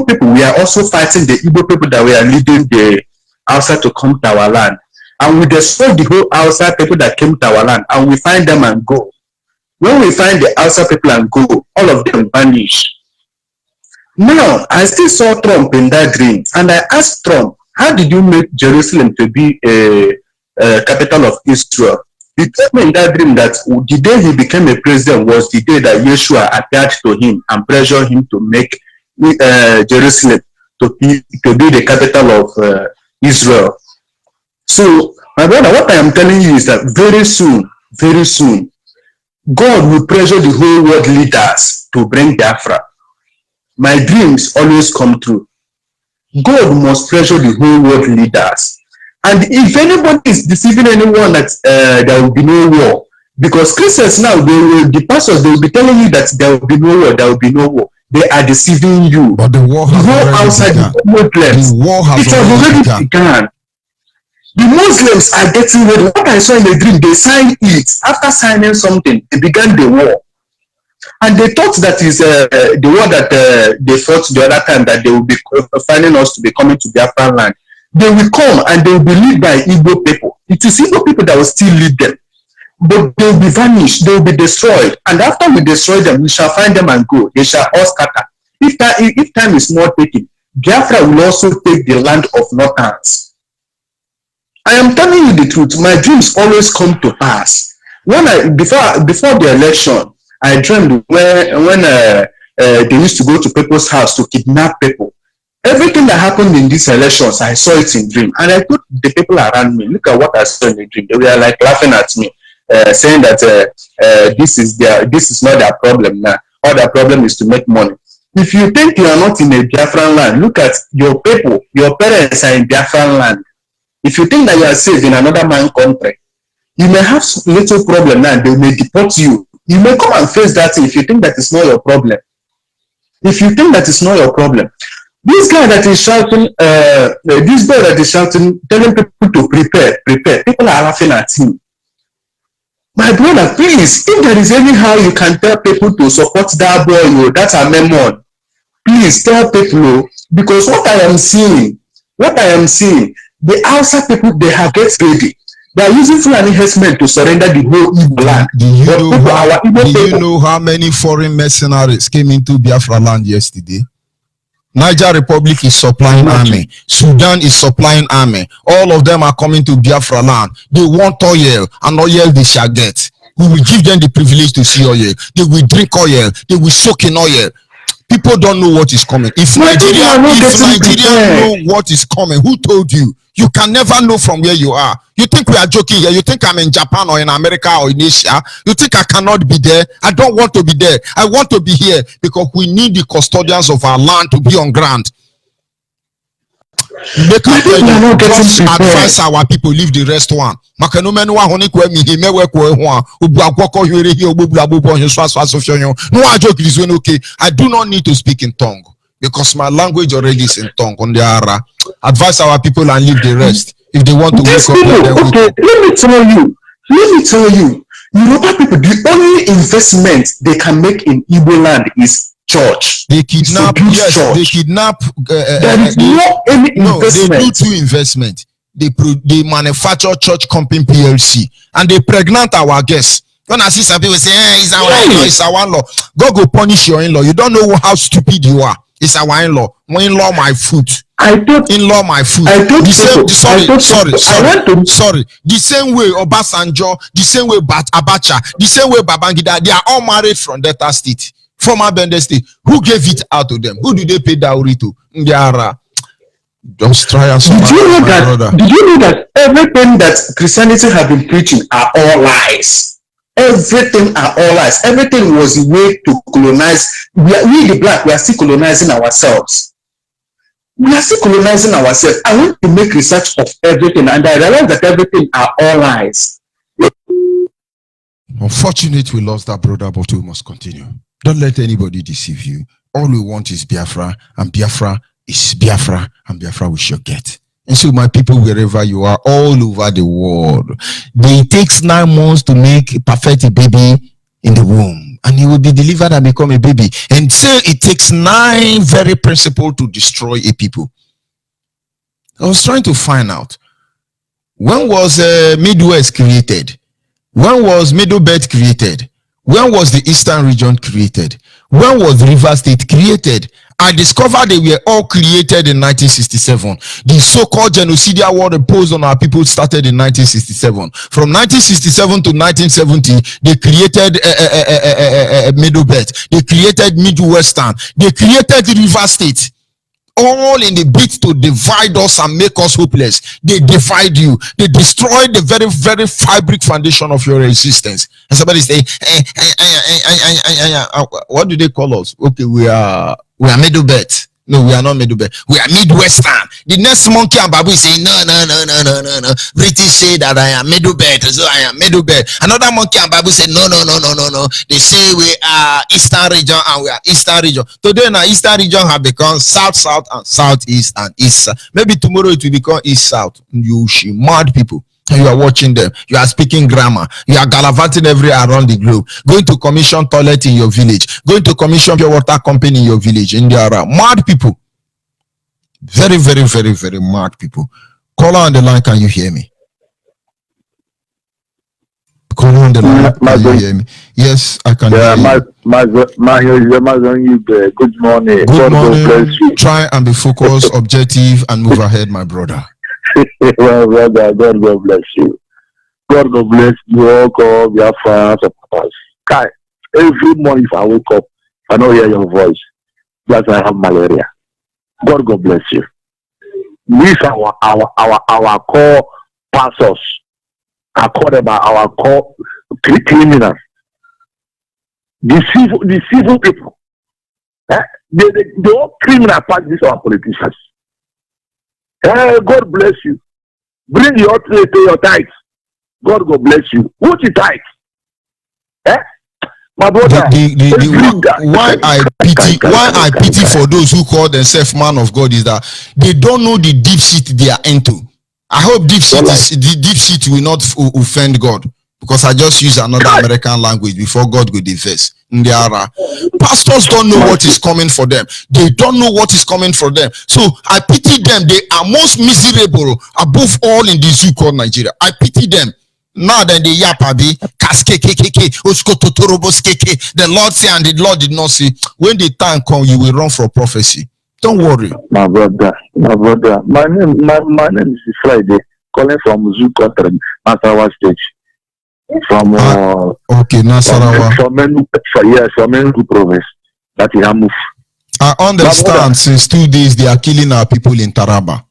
people were also fighting the Igbo people that were leading the Hausa to come to our land. And we destroyed the whole Hausa people that came to our land, and we find them and go. When we find the Hausa people and go, all of them vanish. Now, I still saw Trump in that dream, and I asked Trump, how did you make Jerusalem to be a capital of Israel? He told me in that dream that the day he became a president was the day that Yeshua appeared to him and pressured him to make Jerusalem to be the capital of Israel. So, my brother, what I am telling you is that very soon, God will pressure the whole world leaders to bring Biafra. My dreams always come true. God must pressure the whole world leaders. And if anybody is deceiving anyone that there will be no war, because Christians now, the pastors, they will be telling you that there will be no war, They are deceiving you. But the war has already begun. The Muslims are getting ready. What I saw in the dream, they signed it. After signing something, they began the war. And they thought that is the war that they fought the other time, that they will be finding us to be coming to Biafra land. They will come and they will be led by Igbo people. It is Igbo people that will still lead them. But they will be vanished, they will be destroyed. And after we destroy them, we shall find them and go. They shall all scatter. If time is not taken, Biafra will also take the land of Northerners. I am telling you the truth. My dreams always come to pass. When before the election, I dreamed when they used to go to people's house to kidnap people. Everything that happened in these elections, I saw it in dream, and I told the people around me, look at what I saw in the dream. They were like laughing at me, saying that this is not their problem now. All their problem is to make money. If you think you are not in a Biafran land, look at your people. Your parents are in Biafran land. If you think that you are safe in another man's country, you may have little problem now. They may deport you. You may come and face that if you think that is not your problem. If you think that is not your problem. This guy that is shouting, telling people to prepare. People are laughing at him. My brother, please, if there is any how you can tell people to support that boy, that's a memon. Please tell people, because what I am seeing, the outside people, they have get ready. They are using Fulani herdsmen to surrender the whole Igbo land. Do you know how many foreign mercenaries came into Biafra land yesterday? Niger Republic is supplying army. Sudan is supplying army. All of them are coming to Biafra land. They want oil, and oil they shall get. We will give them the privilege to see oil. They will drink oil. They will soak in oil. People don't know what is coming. If Nigeria know what is coming, who told you? You can never know from where you are. You think we are joking here? You think I'm in Japan or in America or in Asia? You think I cannot be there? I don't want to be there. I want to be here because we need the custodians of our land to be on ground. Make advise our people, leave the rest one. No, okay. I do not need to speak in tongue because my language already is in tongue on the Ara. Advise our people and leave the rest. If they want to wake up, okay, let me tell you, Yoruba people, the only investment they can make in Igbo land is church. They kidnap, yes, church. They kidnap. There is any investment. They do two investment. They manufacture church company PLC and they pregnant our guests. When I see some people say, it's our in-law, it's our in-law. God go punish your in-law. You don't know how stupid you are. It's our in-law. My in-law, my foot. in-law my food. Sorry. The same way Obasanjo, the same way Abacha, the same way Babangida, they are all married from Delta State, former Bende State. Who gave it out to them? Who do they pay dowry to? They are just try and Did you know that everything that Christianity have been preaching are all lies? Everything are all lies. Everything was a way to colonize. We the black, we are still colonizing ourselves. We are still colonizing ourselves. I want to make research of everything, and I realize that everything are all lies. Unfortunately, we lost that brother, but we must continue. Don't let anybody deceive you. All we want is Biafra, and Biafra is Biafra, and Biafra we shall get. And so, my people, wherever you are, all over the world, it takes 9 months to perfect a baby in the womb, and he will be delivered and become a baby. And so, it takes 9 very principles to destroy a people. I was trying to find out, when was Midwest created? When was Middle Belt created? When was the Eastern region created? When was River State created? I discovered they were all created in 1967. The so-called genocidal war imposed on our people started in 1967. From 1967 to 1970, they created Middle Belt. They created Midwestern. They created River State. All in the bid to divide us and make us hopeless. They divide you. They destroy the very, very fabric foundation of your existence. And somebody say, what do they call us? Okay, we are middle belt. No, we are not middle belt. We are Midwestern. The next monkey and babu is saying, no. British say that I am middle belt, so I am middle belt. Another monkey and babu say, no. They say we are Eastern region and we are Eastern region. Today now, Eastern region have become South, and Southeast and East. Maybe tomorrow it will become East, South. You mad people. You are watching them. You are speaking grammar. You are gallivanting around the globe. Going to commission toilet in your village. Going to commission pure water company in your village. And there are mad people. Very, very, very, very mad people. Caller on the line, can you hear me? Caller on the line, can you hear me? Yes, I can hear you. Good morning. Good morning. Try and be focused, objective, and move ahead, my brother. Well, brother, God bless you. God bless you all, call your fans supporters. Every morning if I wake up, I don't hear your voice. That's why I have malaria. God bless you. These are our core pastors. I call them our core criminals. Deceitful people. They all criminal parties are politicians. God bless you. Bring your tithes. God bless you. What you tithe? My brother. Why I pity for those who call themselves man of God is that they don't know the deep shit they are into. I hope deep shit will not offend God, because I just use another American language before God will diverse. Pastors don't know what is coming for them. They don't know what is coming for them. So I pity them. They are most miserable above all in this zoo called Nigeria. I pity them. Now then they yapabi the Lord say and the Lord did not say. When the time comes, you will run for prophecy. Don't worry. My brother. My name is Friday, calling from Zoo Country, Nasarawa State. From okay, Nasarawa. From Enugu province. That is Hamuf. I understand. Since 2 days they are killing our people in Taraba.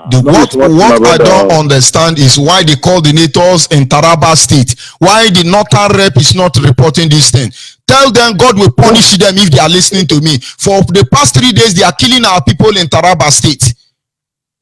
What I don't understand is why the coordinators in Taraba State, why the Northern rep is not reporting this thing. Tell them God will punish them if they are listening to me. For the past 3 days, they are killing our people in Taraba State.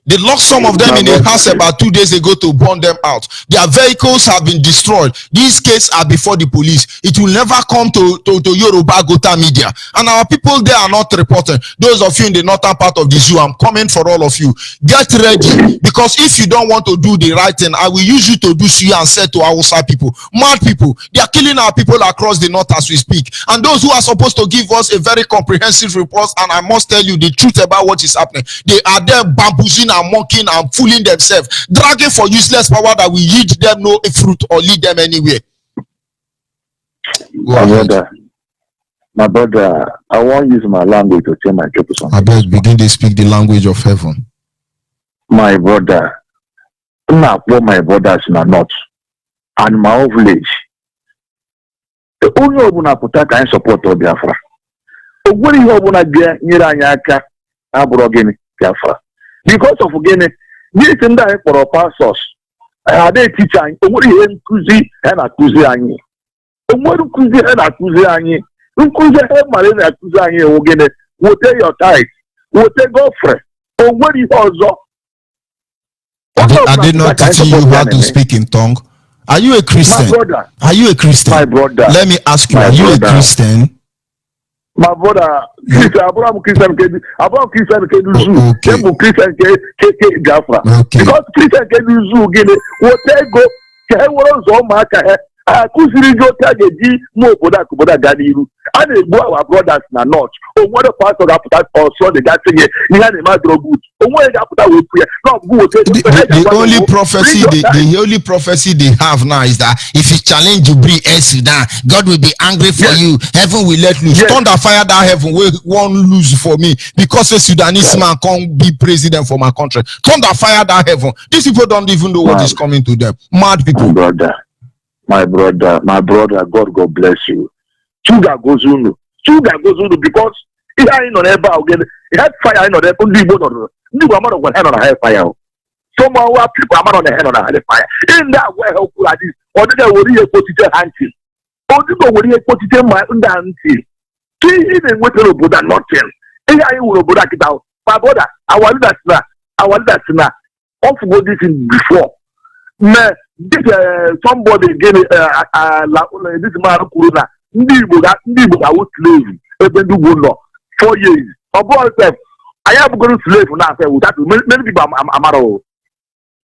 They locked some of them in a house about 2 days ago to burn them out. Their vehicles have been destroyed. These cases are before the police. It will never come to Yoruba Gota media. And our people there are not reporting. Those of you in the northern part of the zoo, I'm coming for all of you. Get ready. Because if you don't want to do the right thing, I will use you to do Suya and say to Hausa people. Mad people. They are killing our people across the north as we speak. And those who are supposed to give us a very comprehensive report, and I must tell you the truth about what is happening, they are there bamboozling and mocking and fooling themselves, dragging for useless power that will yield them no fruit or lead them anywhere. My brother, My brother, I want to use my language to tell my people something. I beg, begin to speak the language of heaven. My brother, not what my brothers are not, and my own village. The only one who can support Biafra. The only one who can Niranyaka Abrogeni Biafra. Because of Gene, this and that for our pastors. They teach and only Kuzi and Akuzi Ani. Only Kuzi and Akuzi Ani. Nkuze Marina Akuzi Ani Ogene, will take your tithe, will take offer. Or what is also. I did not teach you how to speak in tongue. Are you a Christian? My brother. Are you a Christian? My brother. Let me ask you, are you a Christian? My brother, Abraham Christian Kedu Zoo. Christian K Biafra. Because Christian Kedu Zoo, what they go, Kusiri go Tageji, Mo Boda Gadiru, and they go our brothers na not. Oh, what a part of that also the guy saying, he had a matter of good. Oh, what that we pray. Not good. The only prophecy they have now is that if you challenge you bring Sudan, God will be angry for you. Heaven will let loose. Thunder fire that heaven will won't lose for me because a Sudanese man can't be president for my country. Thunder fire that heaven. These people don't even know what is coming to them. Mad people. My brother, God bless you. Chuga Gozunu, because he ain't on ever again. He had fire in on the only one on the amount of hand on a high fire. Some of our people are on the hand on a high fire. In that way, how could I do? Or did I worry a quoted auntie? Or did I worry a quoted my auntie? See, even with a Buddha nothing. I will Buddha it out. My brother, I want that now. Also, what this in before. This somebody gave this man Kuruna. Ndibo was slave. Even do good law 4 years. About them, I have gone to slave now. That many people are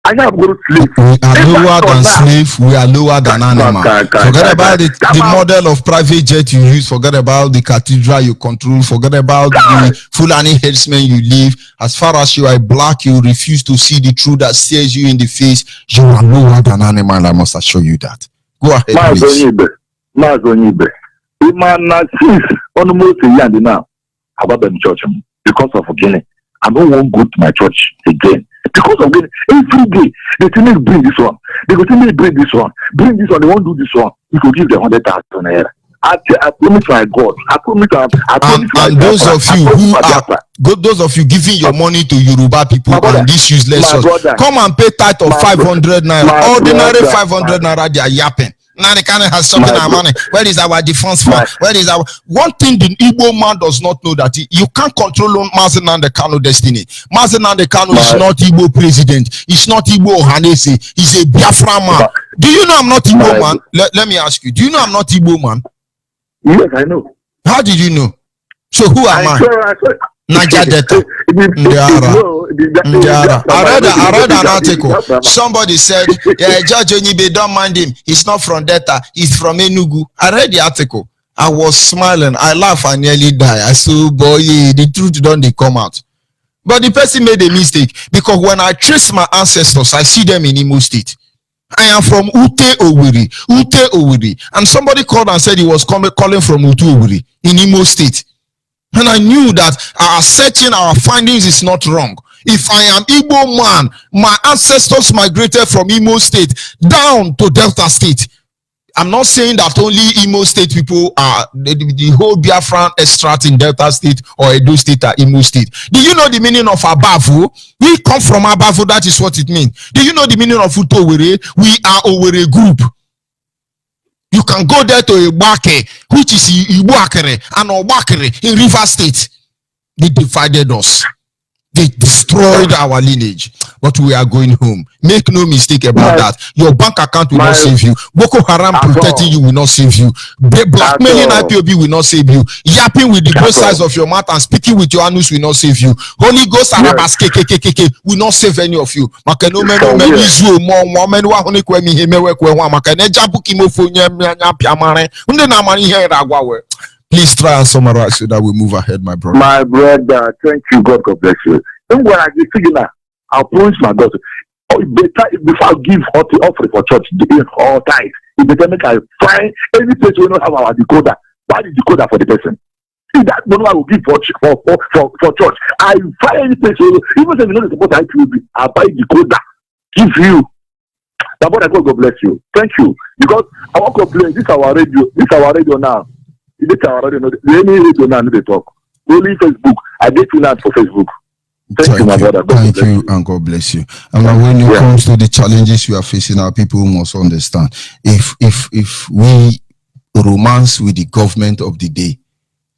I have gone to slave. We are lower than slave. We are lower than animal. Forget about the model of private jet you use. Forget about the cathedral you control. Forget about the Fulani headsmen you live. As far as you are black, you refuse to see the truth that stares you in the face. You are lower than animal. I must assure you that. Go ahead, please. Because of Guinea, I don't want to go to my church again. Because of Guinea, every day they tell me bring this one. They go tell me bring this one. Bring this one. They won't do this one. You could give them 100,000 naira. I promise my God. I promise and those of you who are those of you giving your money to Yoruba people and this useless source, come and pay tithe of 500 naira. Ordinary 500 naira they are yapping. Now the kind has something our money. Where is our defense fund? Where is our one thing the Igbo man does not know that you can't control Mazen Kano destiny. Mazen Kano is not Igbo president. He's not Igbo Hanese. He's a Biafra man. Do you know I'm not Igbo man? Let me ask you. Do you know I'm not Igbo man? Yes, I know. How did you know? So who am I? Niger Delta. I read an article. Somebody said, yeah, Judge Onyibe, don't mind him. He's not from Delta. He's from Enugu. I read the article. I was smiling. I laughed and nearly died. I said, boy, the truth don't come out. But the person made a mistake because when I trace my ancestors, I see them in Imo State. I am from Ute Oweri. And somebody called and said he was calling from Ute Oweri in Imo State. And I knew that our searching, our findings is not wrong. If I am Igbo man, my ancestors migrated from Imo State down to Delta State. I'm not saying that only Imo State people are the whole Biafran extract in Delta State or Edo State or Imo State. Do you know the meaning of Abavu? We come from Abavu, that is what it means. Do you know the meaning of Utowere? We are Owere group. You can go there to Ibake, which is Ibuakere and Obakere in River State. They divided us. They destroyed our lineage. But we are going home. Make no mistake about that. Your bank account will not save you. Boko Haram protecting you will not save you. Blackmailing Ipob will not save you. Yapping with the both sides of your mouth and speaking with your anus will not save you. Holy Ghost Arabas KKKK will not save any of you. Please try and summarize so that we move ahead, my brother. My brother, thank you. God bless you. And when I get signal, I'll promise my God. Better before I give offering for church, all times. It better make I find any place we don't have our decoder. buy the decoder for the person. See that money I will give for church. I buy anything, even if you know the support I buy the decoder, give you. But God bless you. Thank you. Because I won't complain. This is our radio. Now. This is our radio. Any radio now they talk. Only Facebook. I get you now for Facebook. Thank you, my brother. Thank you, and God bless you. And when it comes to the challenges we are facing, our people must understand. If we romance with the government of the day,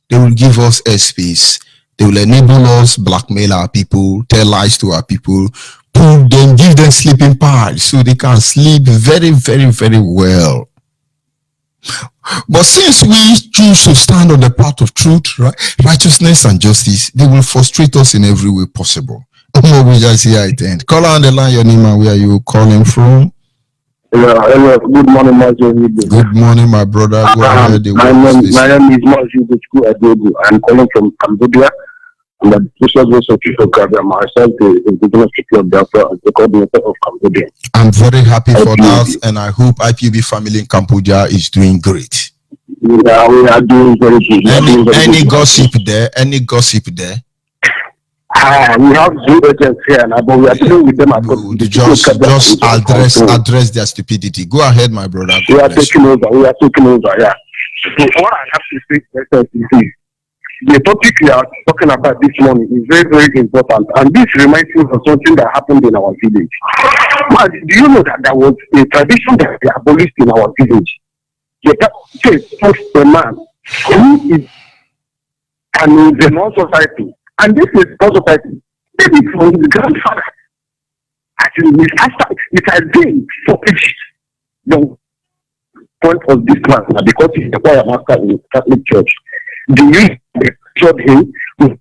they will give us airspace. They will enable us, blackmail our people, tell lies to our people, pull them, give them sleeping piles so they can sleep very, very, very well. But since we choose to stand on the path of truth, righteousness, and justice, they will frustrate us in every way possible. Call on the line, your name and where are you calling from? Hello. Good morning, Good morning, my brother. Go ahead. My name is Maji. I'm calling from Cambodia. I'm the Social Security Program. Myself, the Indigenous people of Biafra, as the coordinator of Cambodia. I'm very happy for that, and I hope IPB family in Cambodia is doing great. Yeah, we are doing very good. Any gossip there? Any gossip there? We have good agents here, but we are dealing with them. Just address their stupidity. Go ahead, my brother. We are taking over. Yeah. So what I have to say is the topic we are talking about this morning is very, very important, and this reminds me of something that happened in our village. Man, do you know that there was a tradition that they abolished in our village? They took a man who is in the non-society, and this is non-society. Maybe from his grandfather. Actually, it has been for ages. The point of this man, because he's a choir master in the Catholic Church, they showed him with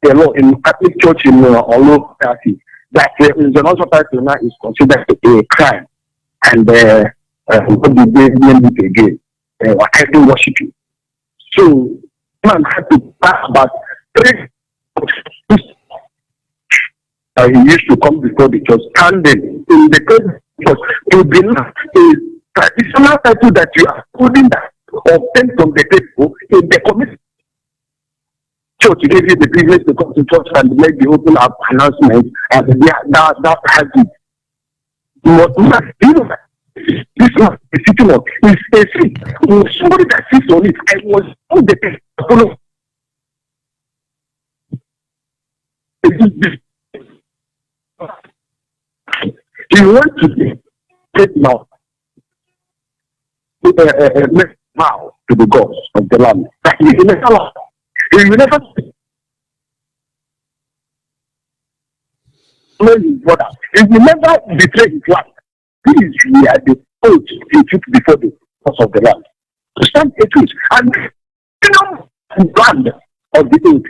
the law in Catholic Church in Olo Party that the non-society now is considered a crime, and what did they name it again? Idol worshiping. So man had to pass about 3 he used to come before the church, standing in the church to be a traditional title that you are holding that obtained from the people in the community. Church gave you the privilege to come to church and make the open up announcement, and that has it. But you know, this one is sitting on is a seat. Somebody that sits on it, I was on the follow. He went to take now make vow to the gods of the land that he will never his brother. He will never betray his wife. This is the oath he took before the gods of the land to stand a truth and land of the oath.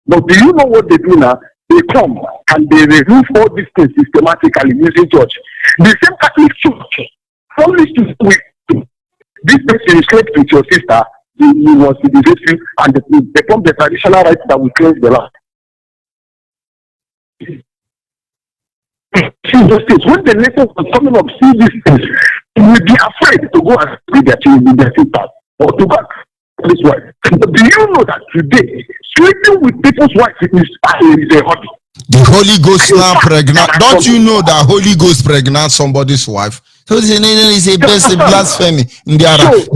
But do you know what they do now? They come and they remove all these things systematically using church. The same Catholic Church promised to with this person slept with your sister, he was to divorce you, and they become the traditional rights that will cleanse the land. When the nation was coming up, see these things, they will be afraid to go and see their children, their sisters, or to back this wife. But do you know that today, sleeping with people's wives is a hobby? The Holy Ghost now pregnant. Don't you know that Holy Ghost pregnant somebody's wife? So it's a blasphemy.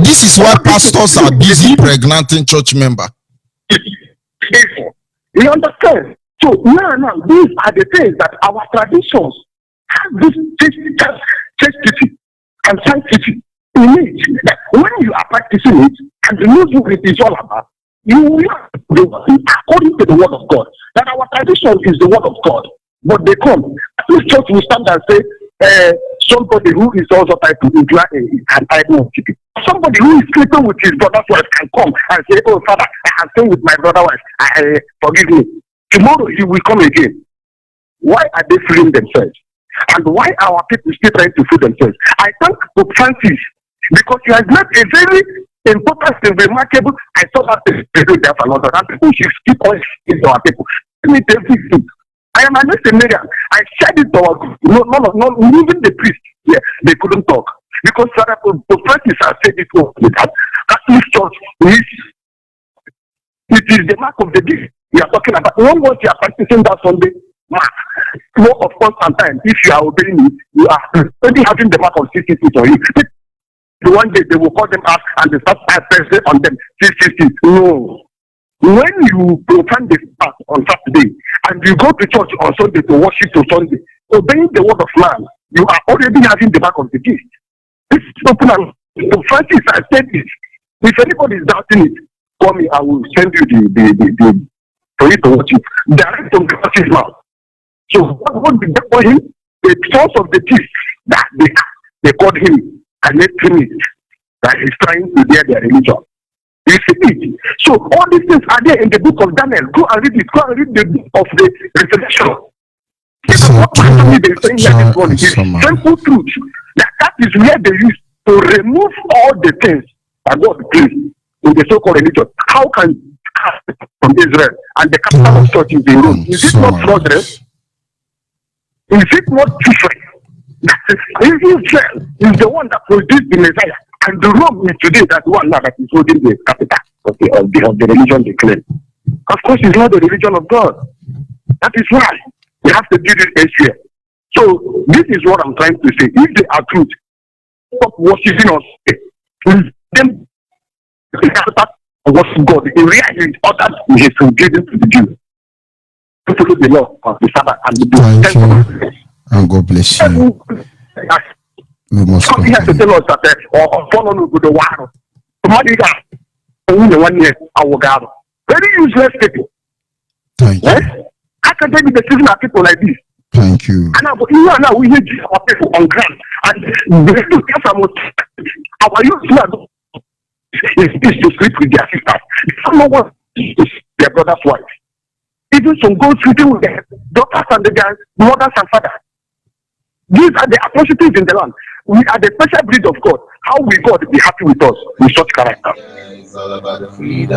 This is why pastors are busy pregnanting church members. You understand? So now, these are the things that our traditions have this chastity and sanctity in it. That when you are practicing it and you know what it is all about, you will according to the word of God. That our tradition is the word of God. But they come. This church will stand and say, somebody who is also tied to an idol worshiping. Somebody who is sleeping with his brother's wife can come and say, oh, Father, I have stayed with my brother's wife. Forgive me. Tomorrow he will come again. Why are they fooling themselves? And why are our people still trying to fool themselves? I thank Pope Francis because he has made a very important and remarkable. I saw that there for London, and people should keep on into our people. Let me tell you, I am an Nigerian. I shared it to our group. No, even the priest, yeah, they couldn't talk because Pope Francis has said it all. That Catholic Church it is the mark of the beast we are talking about. When once you are practicing that Sunday mark, more of course sometimes if you are obeying it, you are already having the mark of 66 on you. The one day they will call them out and they start pressing on them 66. No. When you profane the fast on Saturday and you go to church on Sunday to worship to Sunday, obeying the word of man, you are already having the mark of the beast. This is open and so Francis, I said this. If anybody is doubting it, call me, I will send you the for you to watch it. Direct from Francis mouth. So what did they call him? The source of the beast that they called him and made him that he's trying to bear their religion. You see it. So all these things are there in the book of Daniel. Go and read it. Go and read the book of the Revelation. What they're saying here this morning is simple truth. That is where they use to remove all the things that God placed in the so-called religion. How can from Israel and the capital of church is in Rome? Is it not fraudulent? Is it not different? Israel is the one that produced the Messiah, and the Rome is today that one now that is holding the capital of the religion they claim. Of course, it's not the religion of God. That is why we have to do this elsewhere. So this is what I'm trying to say. If they are truth, stop worshiping us. Then worship God. In reality, others is forgiven to the Jews. To follow the law of the Sabbath and the Thank you. And God bless you. We must come here to tell us that follow no good war. Somebody got only 1 year our God. Very useless people. Thank you. I can tell you the season of people like this. Thank you. And now we need our people on ground and they do from our youth now is to sleep with their sisters. Some of us is their brother's wife. Even some go sleeping with their daughters and their mothers and fathers. These are the atrocities in the land. We are the special breed of God. How will God be happy with us with such character? It's all about the freedom.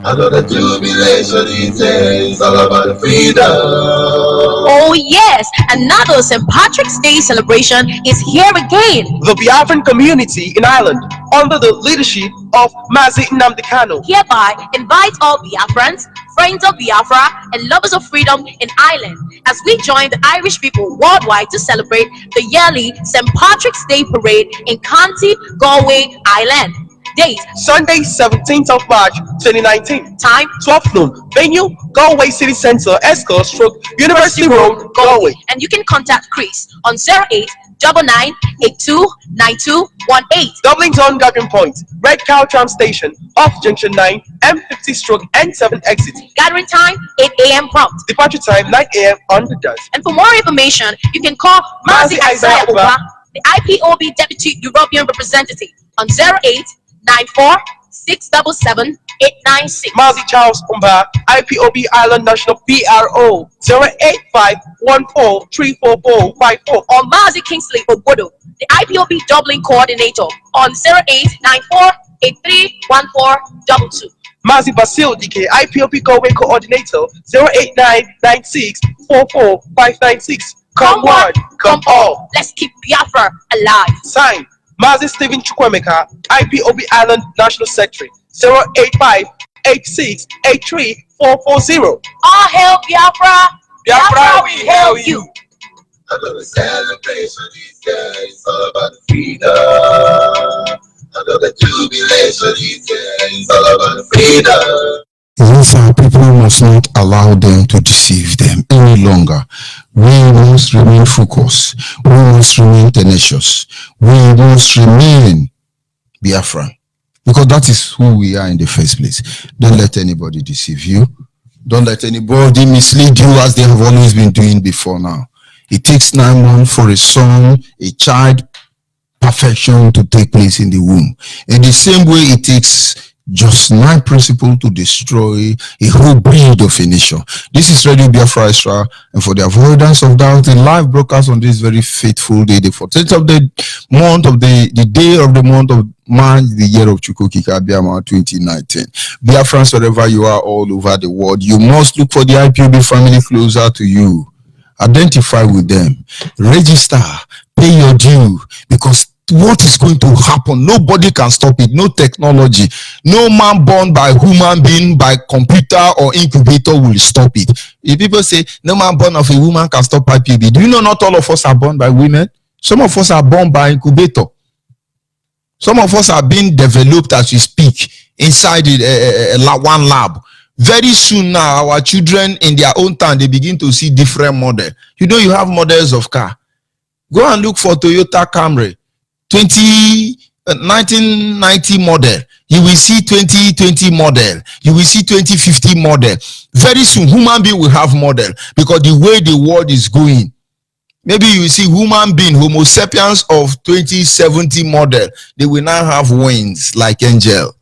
Another jubilation, it's all about the freedom. Oh yes, another St. Patrick's Day celebration is here again. The Biafran community in Ireland, under the leadership of Mazi Nnamdi Kanu, Hereby invite all Biafrans, friends of Biafra, and lovers of freedom in Ireland as we join the Irish people worldwide to celebrate the yearly St. Patrick's Day parade in County Galway, Ireland. Date Sunday, 17th of March 2019. time 12 noon. Venue, Galway City Centre, Esco Stroke, University Road, Galway. And you can contact Chris on 08 9982 9218. Dublin Town Gathering Point, Red Cow Tram Station, off Junction 9, M50 Stroke N7 exit. Gathering time 8 a.m. prompt. Departure time 9 a.m. on the dot. And for more information, you can call Mazi Isaiah Uba, the IPOB Deputy European Representative on 08 94 677 896. Mazi Charles Umba, IPOB Ireland National PRO 085 14 344 54. Or Mazi Kingsley Obodo, the IPOB Dublin Coordinator on 08 94 83 1422. Mazi Basil DK, IPOB Galway Coordinator 089 96 44 596. Come one, come all. Let's keep Biafra alive. Signed, Mazi Stephen Chukwemeka, IPOB Ireland National Secretary 085 86 83 440. All hail Biafra. Biafra, we hail you. Another celebration these days, it's all about the freedom. Another jubilation these days, it's all about the freedom. Yes, our people must not allow them to deceive them any longer. We must remain focused. We must remain tenacious. We must remain Biafran. Because that is who we are in the first place. Don't let anybody deceive you. Don't let anybody mislead you as they have always been doing before now. It takes 9 months for a son, a child, perfection to take place in the womb. In the same way, it takes just 9 principles to destroy a whole breed of a nation. This is Radio Biafra Extra, and for the avoidance of doubt, the live broadcast on this very fateful day, the 14th of the month of the day of the month of March, the year of Chukukika Biama 2019. Biafrans, wherever you are all over the world, you must look for the IPOB family closer to you. Identify with them, register, pay your due, because what is going to happen. Nobody can stop it. No technology, no man born by human being, by computer or incubator will stop it. If people say no man born of a woman can stop IPOB, do you know not all of us are born by women? Some of us are born by incubator. Some of us are being developed as we speak inside one lab. Very soon now, our children in their own time, they begin to see different models. You know, you have models of car. Go and look for Toyota Camry, 1990 model. You will see 2020 model. You will see 2050 model. Very soon, human being will have model because the way the world is going. Maybe you will see human being, Homo sapiens of 2070 model. They will now have wings like angel.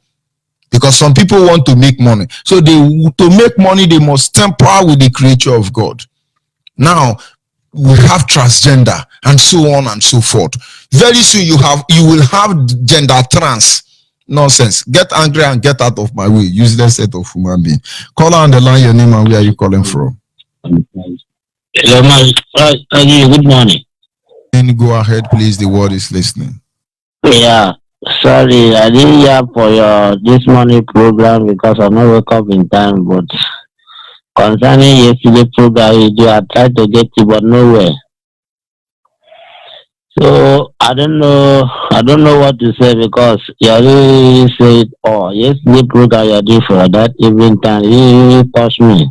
Because some people want to make money. So to make money, they must tamper with the creature of God. Now, we have transgender and so on and so forth. Very soon you will have gender trans. Nonsense. Get angry and get out of my way. Useless set of human being. Call on the line, your name and where are you calling from? Hello, good morning. Then go ahead, please. The word is listening. Yeah. Sorry, I didn't hear for your this morning program because I not wake up in time. But concerning yesterday program, I tried to get you, but nowhere. So I don't know what to say because you already said, oh, yesterday program you did for that evening time, you touched me,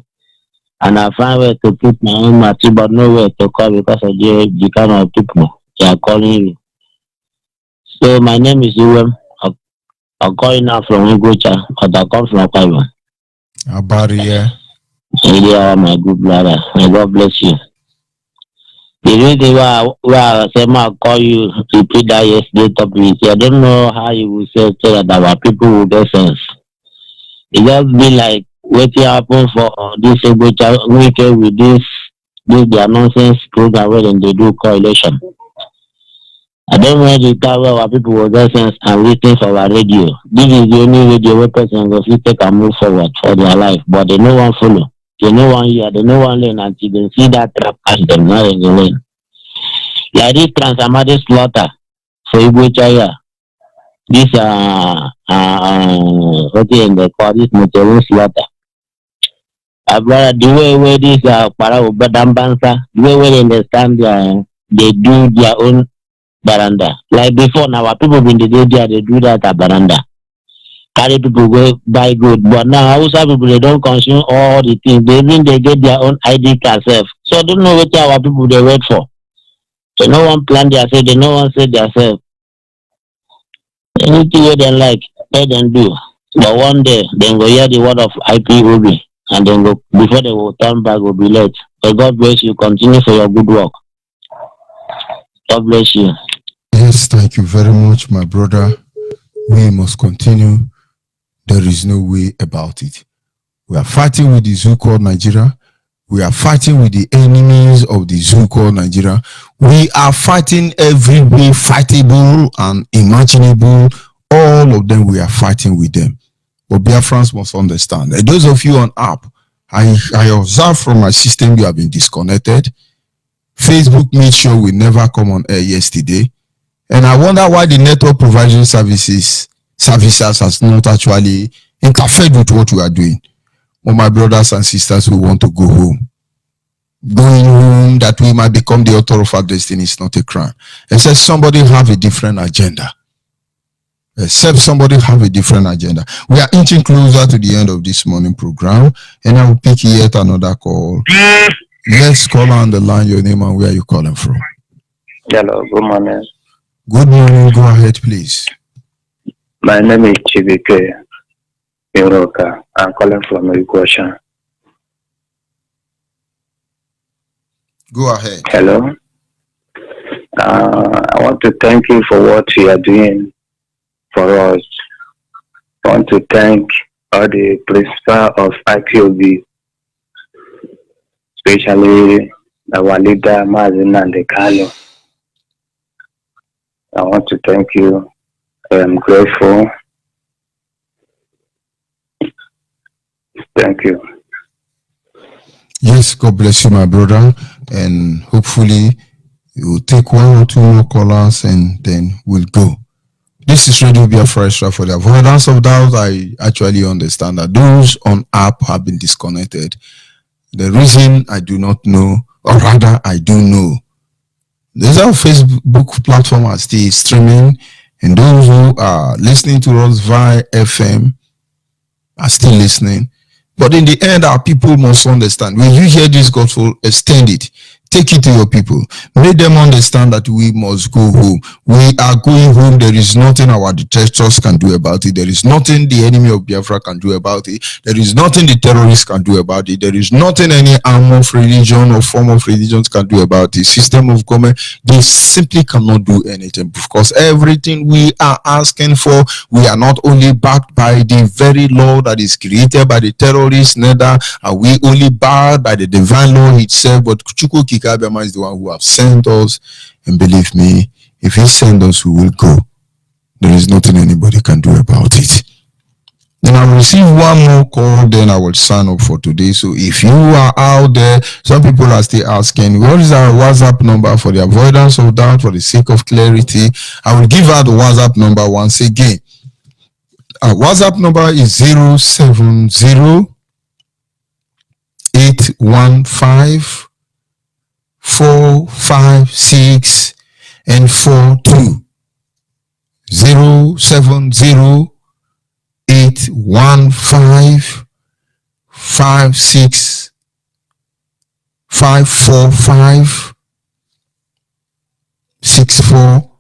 and I find where to put my own material, but nowhere to call because of the kind of people they are calling you. So my name is Iwem. I'm calling now from Ugocha, but I come from Akaiba. Abaria. Yeah, my good brother. May God bless you. The reason why I say I call you repeat that yesterday topic, I don't know how you will say that our people will get sense. It just be like what happened for this Ugocha weekend with this their nonsense program where they do correlation. I don't know the time where our people will get sense and listen for our radio. This is the only radio where person will take and move forward for their life, but they no one follow. They no one hear, they no one learn until they see that trap catch them, not in the lane. Like this Transamadi slaughter for Igbo Chaya. This what they call this Moteru slaughter. Brother, the way where this Paradambansa, the way where they understand they do their own baranda. Like before now, our people in the day they do that at baranda. Carry people go buy good, but now Hausa people they don't consume all the things. They get their own ID card self. So I don't know what our people they wait for. So no one plan themselves, they no one say themselves. Anything where they like, let them do. But one day they go hear the word of IPOB and then go before they will turn back will be late. So God bless you. Continue for your good work. God bless you. Yes, thank you very much, my brother. We must continue. There is no way about it. We are fighting with the zoo called Nigeria. We are fighting with the enemies of the zoo called Nigeria. We are fighting every way fightable and imaginable. All of them, we are fighting with them. But Biafrans must understand. And those of you on app, I observe from my system you have been disconnected. Facebook made sure we never come on air yesterday. And I wonder why the network provision services has not actually interfered with what we are doing. Well, my brothers and sisters who want to go home. Going home that we might become the author of our destiny is not a crime. Except somebody have a different agenda. Except somebody have a different agenda. We are inching closer to the end of this morning program, and I will pick yet another call. Let's call on the line, your name and where are you calling from? Hello, good morning. Good morning, go ahead, please. My name is Chibike Iroka. I'm calling from Ugosha. Go ahead. Hello. I want to thank you for what you are doing for us. I want to thank all the principal of IPOB, especially our leader, Mazin Nandekalo. I want to thank you. I'm grateful. Thank you. Yes, God bless you, my brother. And hopefully We'll take one or two more callers and then we'll go. This is Radio Biafra Extra. For the avoidance of doubt, I actually understand that those on app have been disconnected. The reason I do not know, or rather I do know, there's our Facebook platform are still streaming, and those who are listening to us via FM are still listening. But in the end, our people must understand. When you hear this gospel, extend it. Take it to your people. Make them understand that we must go home. We are going home. There is nothing our detractors can do about it. There is nothing the enemy of Biafra can do about it. There is nothing the terrorists can do about it. There is nothing any arm of religion or form of religions can do about it. System of government, they simply cannot do anything, because everything we are asking for, we are not only backed by the very law that is created by the terrorists, neither are we only backed by the divine law itself, but Chukwu Kikabema is the one who have sent us, and believe me, if he sent us, we will go. There is nothing anybody can do about it. Then I will receive one more call, then I will sign up for today. So if you are out there, some people are still asking, what is our WhatsApp number? For the avoidance of doubt, for the sake of clarity, I will give out the WhatsApp number once again. Our WhatsApp number is 070 815 456 and 42. 070 815 56 545 64. Or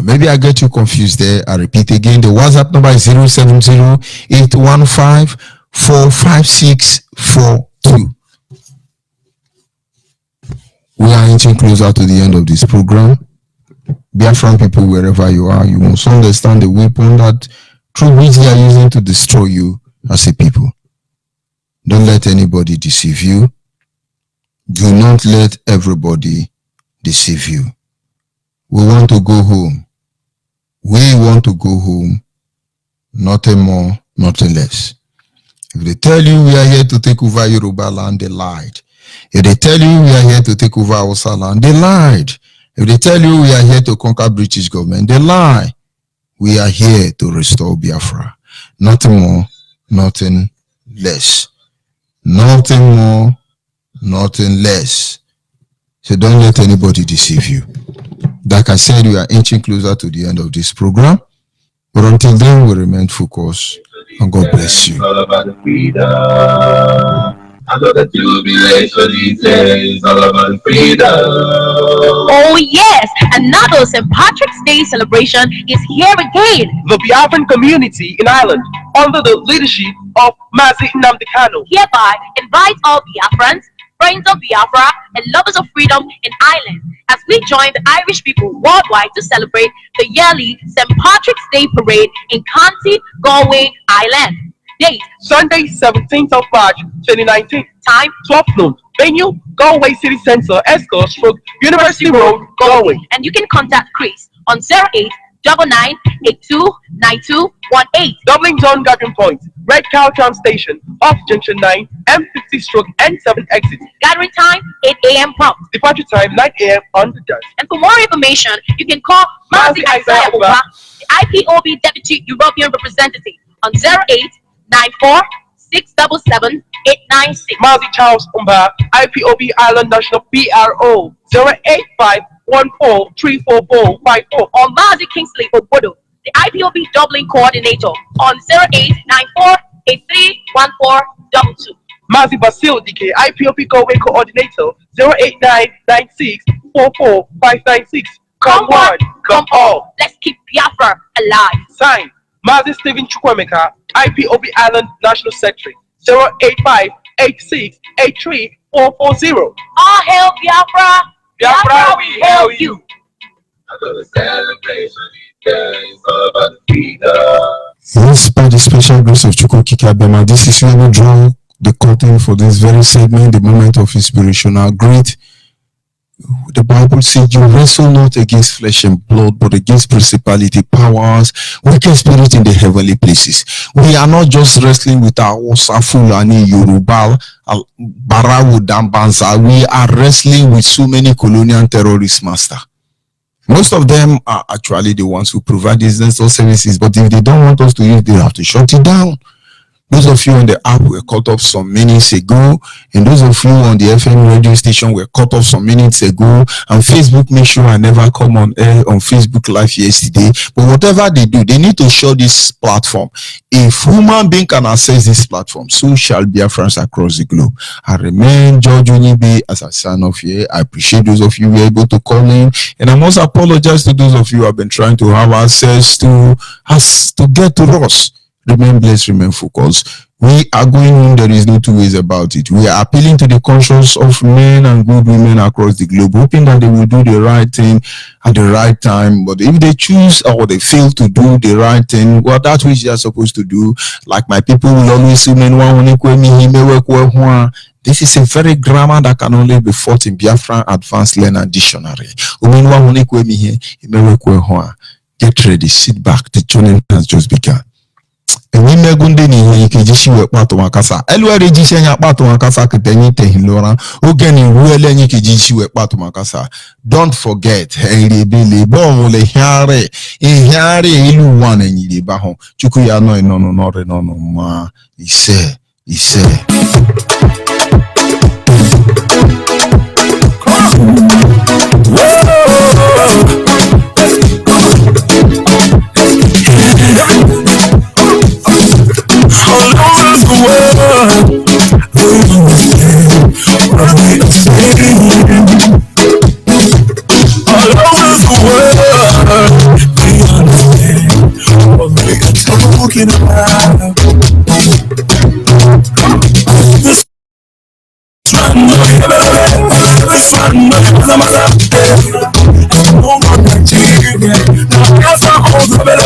maybe I get you confused there. I repeat again. The WhatsApp number is 070 815 456 42. We are inching closer to the end of this program. Biafran people, wherever you are, you must understand the weapon that through which they are using to destroy you as a people. Don't let anybody deceive you. Do not let everybody deceive you. We want to go home. We want to go home. Nothing more, nothing less. If they tell you we are here to take over Yoruba land, they lied. If they tell you we are here to take over Hausa land, they lied. If they tell you we are here to conquer British government, they lie. We are here to restore Biafra. Nothing more, nothing less. Nothing more, nothing less. So don't let anybody deceive you. Like I said, we are inching closer to the end of this program. But until then, we remain focused. And God bless you. All about the freedom. I know the jubilation these days, all about freedom. Oh yes, another St. Patrick's Day celebration is here again. The Biafran community in Ireland, under the leadership of Mazi Nnamdi Kanu, Hereby invite all Biafrans, friends of Biafra, and lovers of freedom in Ireland as we join the Irish people worldwide to celebrate the yearly St. Patrick's Day parade in County Galway, Ireland. Date Sunday, 17th of March, 2019. Time 12 noon. Venue, Galway City Centre, Escort Stroke, University Road, Galway. And you can contact Chris on 0899829218. Dublin John Gathering Point, Red Cow Tram Station, off Junction 9, M50 Stroke N7 exit. Gathering time 8 a.m. prompt. Departure time 9 a.m. on the dot. And for more information, you can call Mazi Isaiah Oba, the IPOB Deputy European Representative, on 0894-677-896. Mazi Charles Umba, IPOB Ireland National PRO, 08514344544. Or Mazi Kingsley Obodo, the IPOB Dublin Coordinator, on 0894-831422. Mazi Basil DK, IPOB Galway Coordinator, 08996445596. Come one, come all. Let's keep Biafra alive. Signed, Mazi Stephen Chukwemeka, IPOB Ireland National Secretary, 08586834440. All hail Biafra! Biafra, we hail you. I know the celebration these days, all about freedom. Yes, by the special grace of Chukwu Kikabema, this is where we draw the curtain for this very segment, the moment of inspiration. Our great The Bible says you wrestle not against flesh and blood, but against principality, powers, wicked spirit in the heavenly places. We are not just wrestling with our Osafulani, Yoruba, Barawu, Dambanza. We are wrestling with so many colonial terrorist master. Most of them are actually the ones who provide these services, but if they don't want us to use, they have to shut it down. Those of you on the app were cut off some minutes ago, and those of you on the FM radio station were cut off some minutes ago, and Facebook made sure I never come on air on Facebook Live yesterday. But whatever they do, they need to show this platform. If human being can access this platform, so shall Biafrans across the globe. I remain George Onibe as a sign off here. I appreciate those of you who were able to call in, and I must apologize to those of you who have been trying to have access to us to get to us. Remain blessed, remain focused. We are going on, there is no two ways about it. We are appealing to the conscience of men and good women across the globe, hoping that they will do the right thing at the right time. But if they choose or they fail to do the right thing, well, that's what they are supposed to do. Like my people will always say, this is a very grammar that can only be fought in Biafra Advanced Learner Dictionary. Get ready, sit back, the journey has just begun. Ewime gunde ni ihe ike jishi we kpato makasa elwere jishi anya kpato makasa ketenyi tehilora oge ni ruele enyi ke jishi we kpato makasa. Don't forget eribele bo le hiare ilu wan enyi le ba ho chuku ya no ma ise all over the world, they understand what we are saying. All over the world, they understand what we are talking about. This man, no more Nigeria. That's our old baby.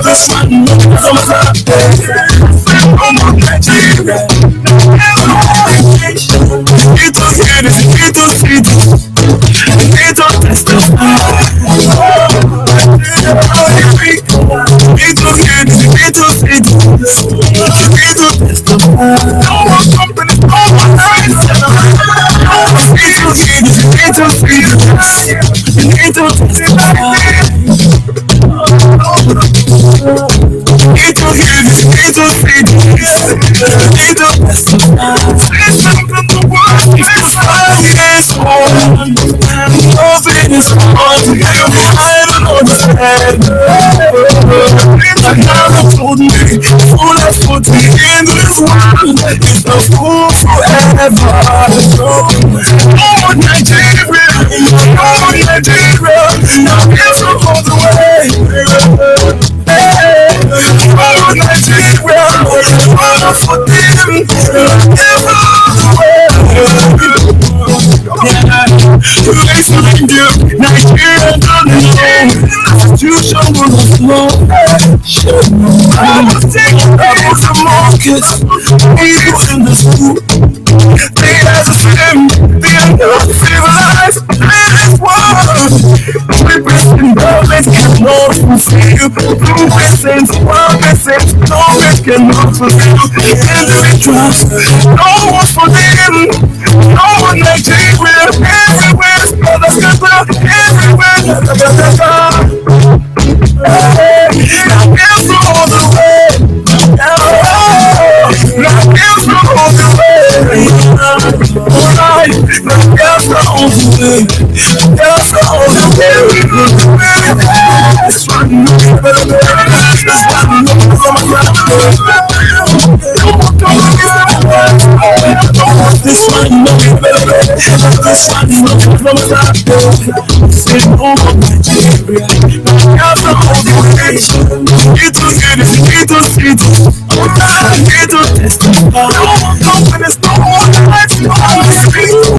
This man, no more Nigeria. Need to hear this, need to see this, need to testify. Need to hear this, need to see this, need to testify. No more company, no more friends. Need to hear this, need to see this, need to testify. Need to hear this, need to see this, need to testify. Listen from the world, it's on. Nothing is on. I don't understand. The God told me, fool has put me in this world. It's a fool forever. No more Nigeria, no more Nigeria. Now it's all the way. Oh, Nigeria, oh, for them, to explain you, Nigeria don't know. Constitution will not flow. I was taking out the market, it's in the school. They are the same, they are not civilized. This world, we present government cannot fulfill. Blue presents, one presents, no man cannot fulfill. Individuals, no one for them, no one Nigeria. Everywhere, other people, everywhere. Now it's all the way. Now it's all the way. Alright, now it's all the way. That's all the way. This one, say no more Nigeria. That's the only way. Need to hear this, need to see this, need to testify. No more companies, no more lights, no more streets.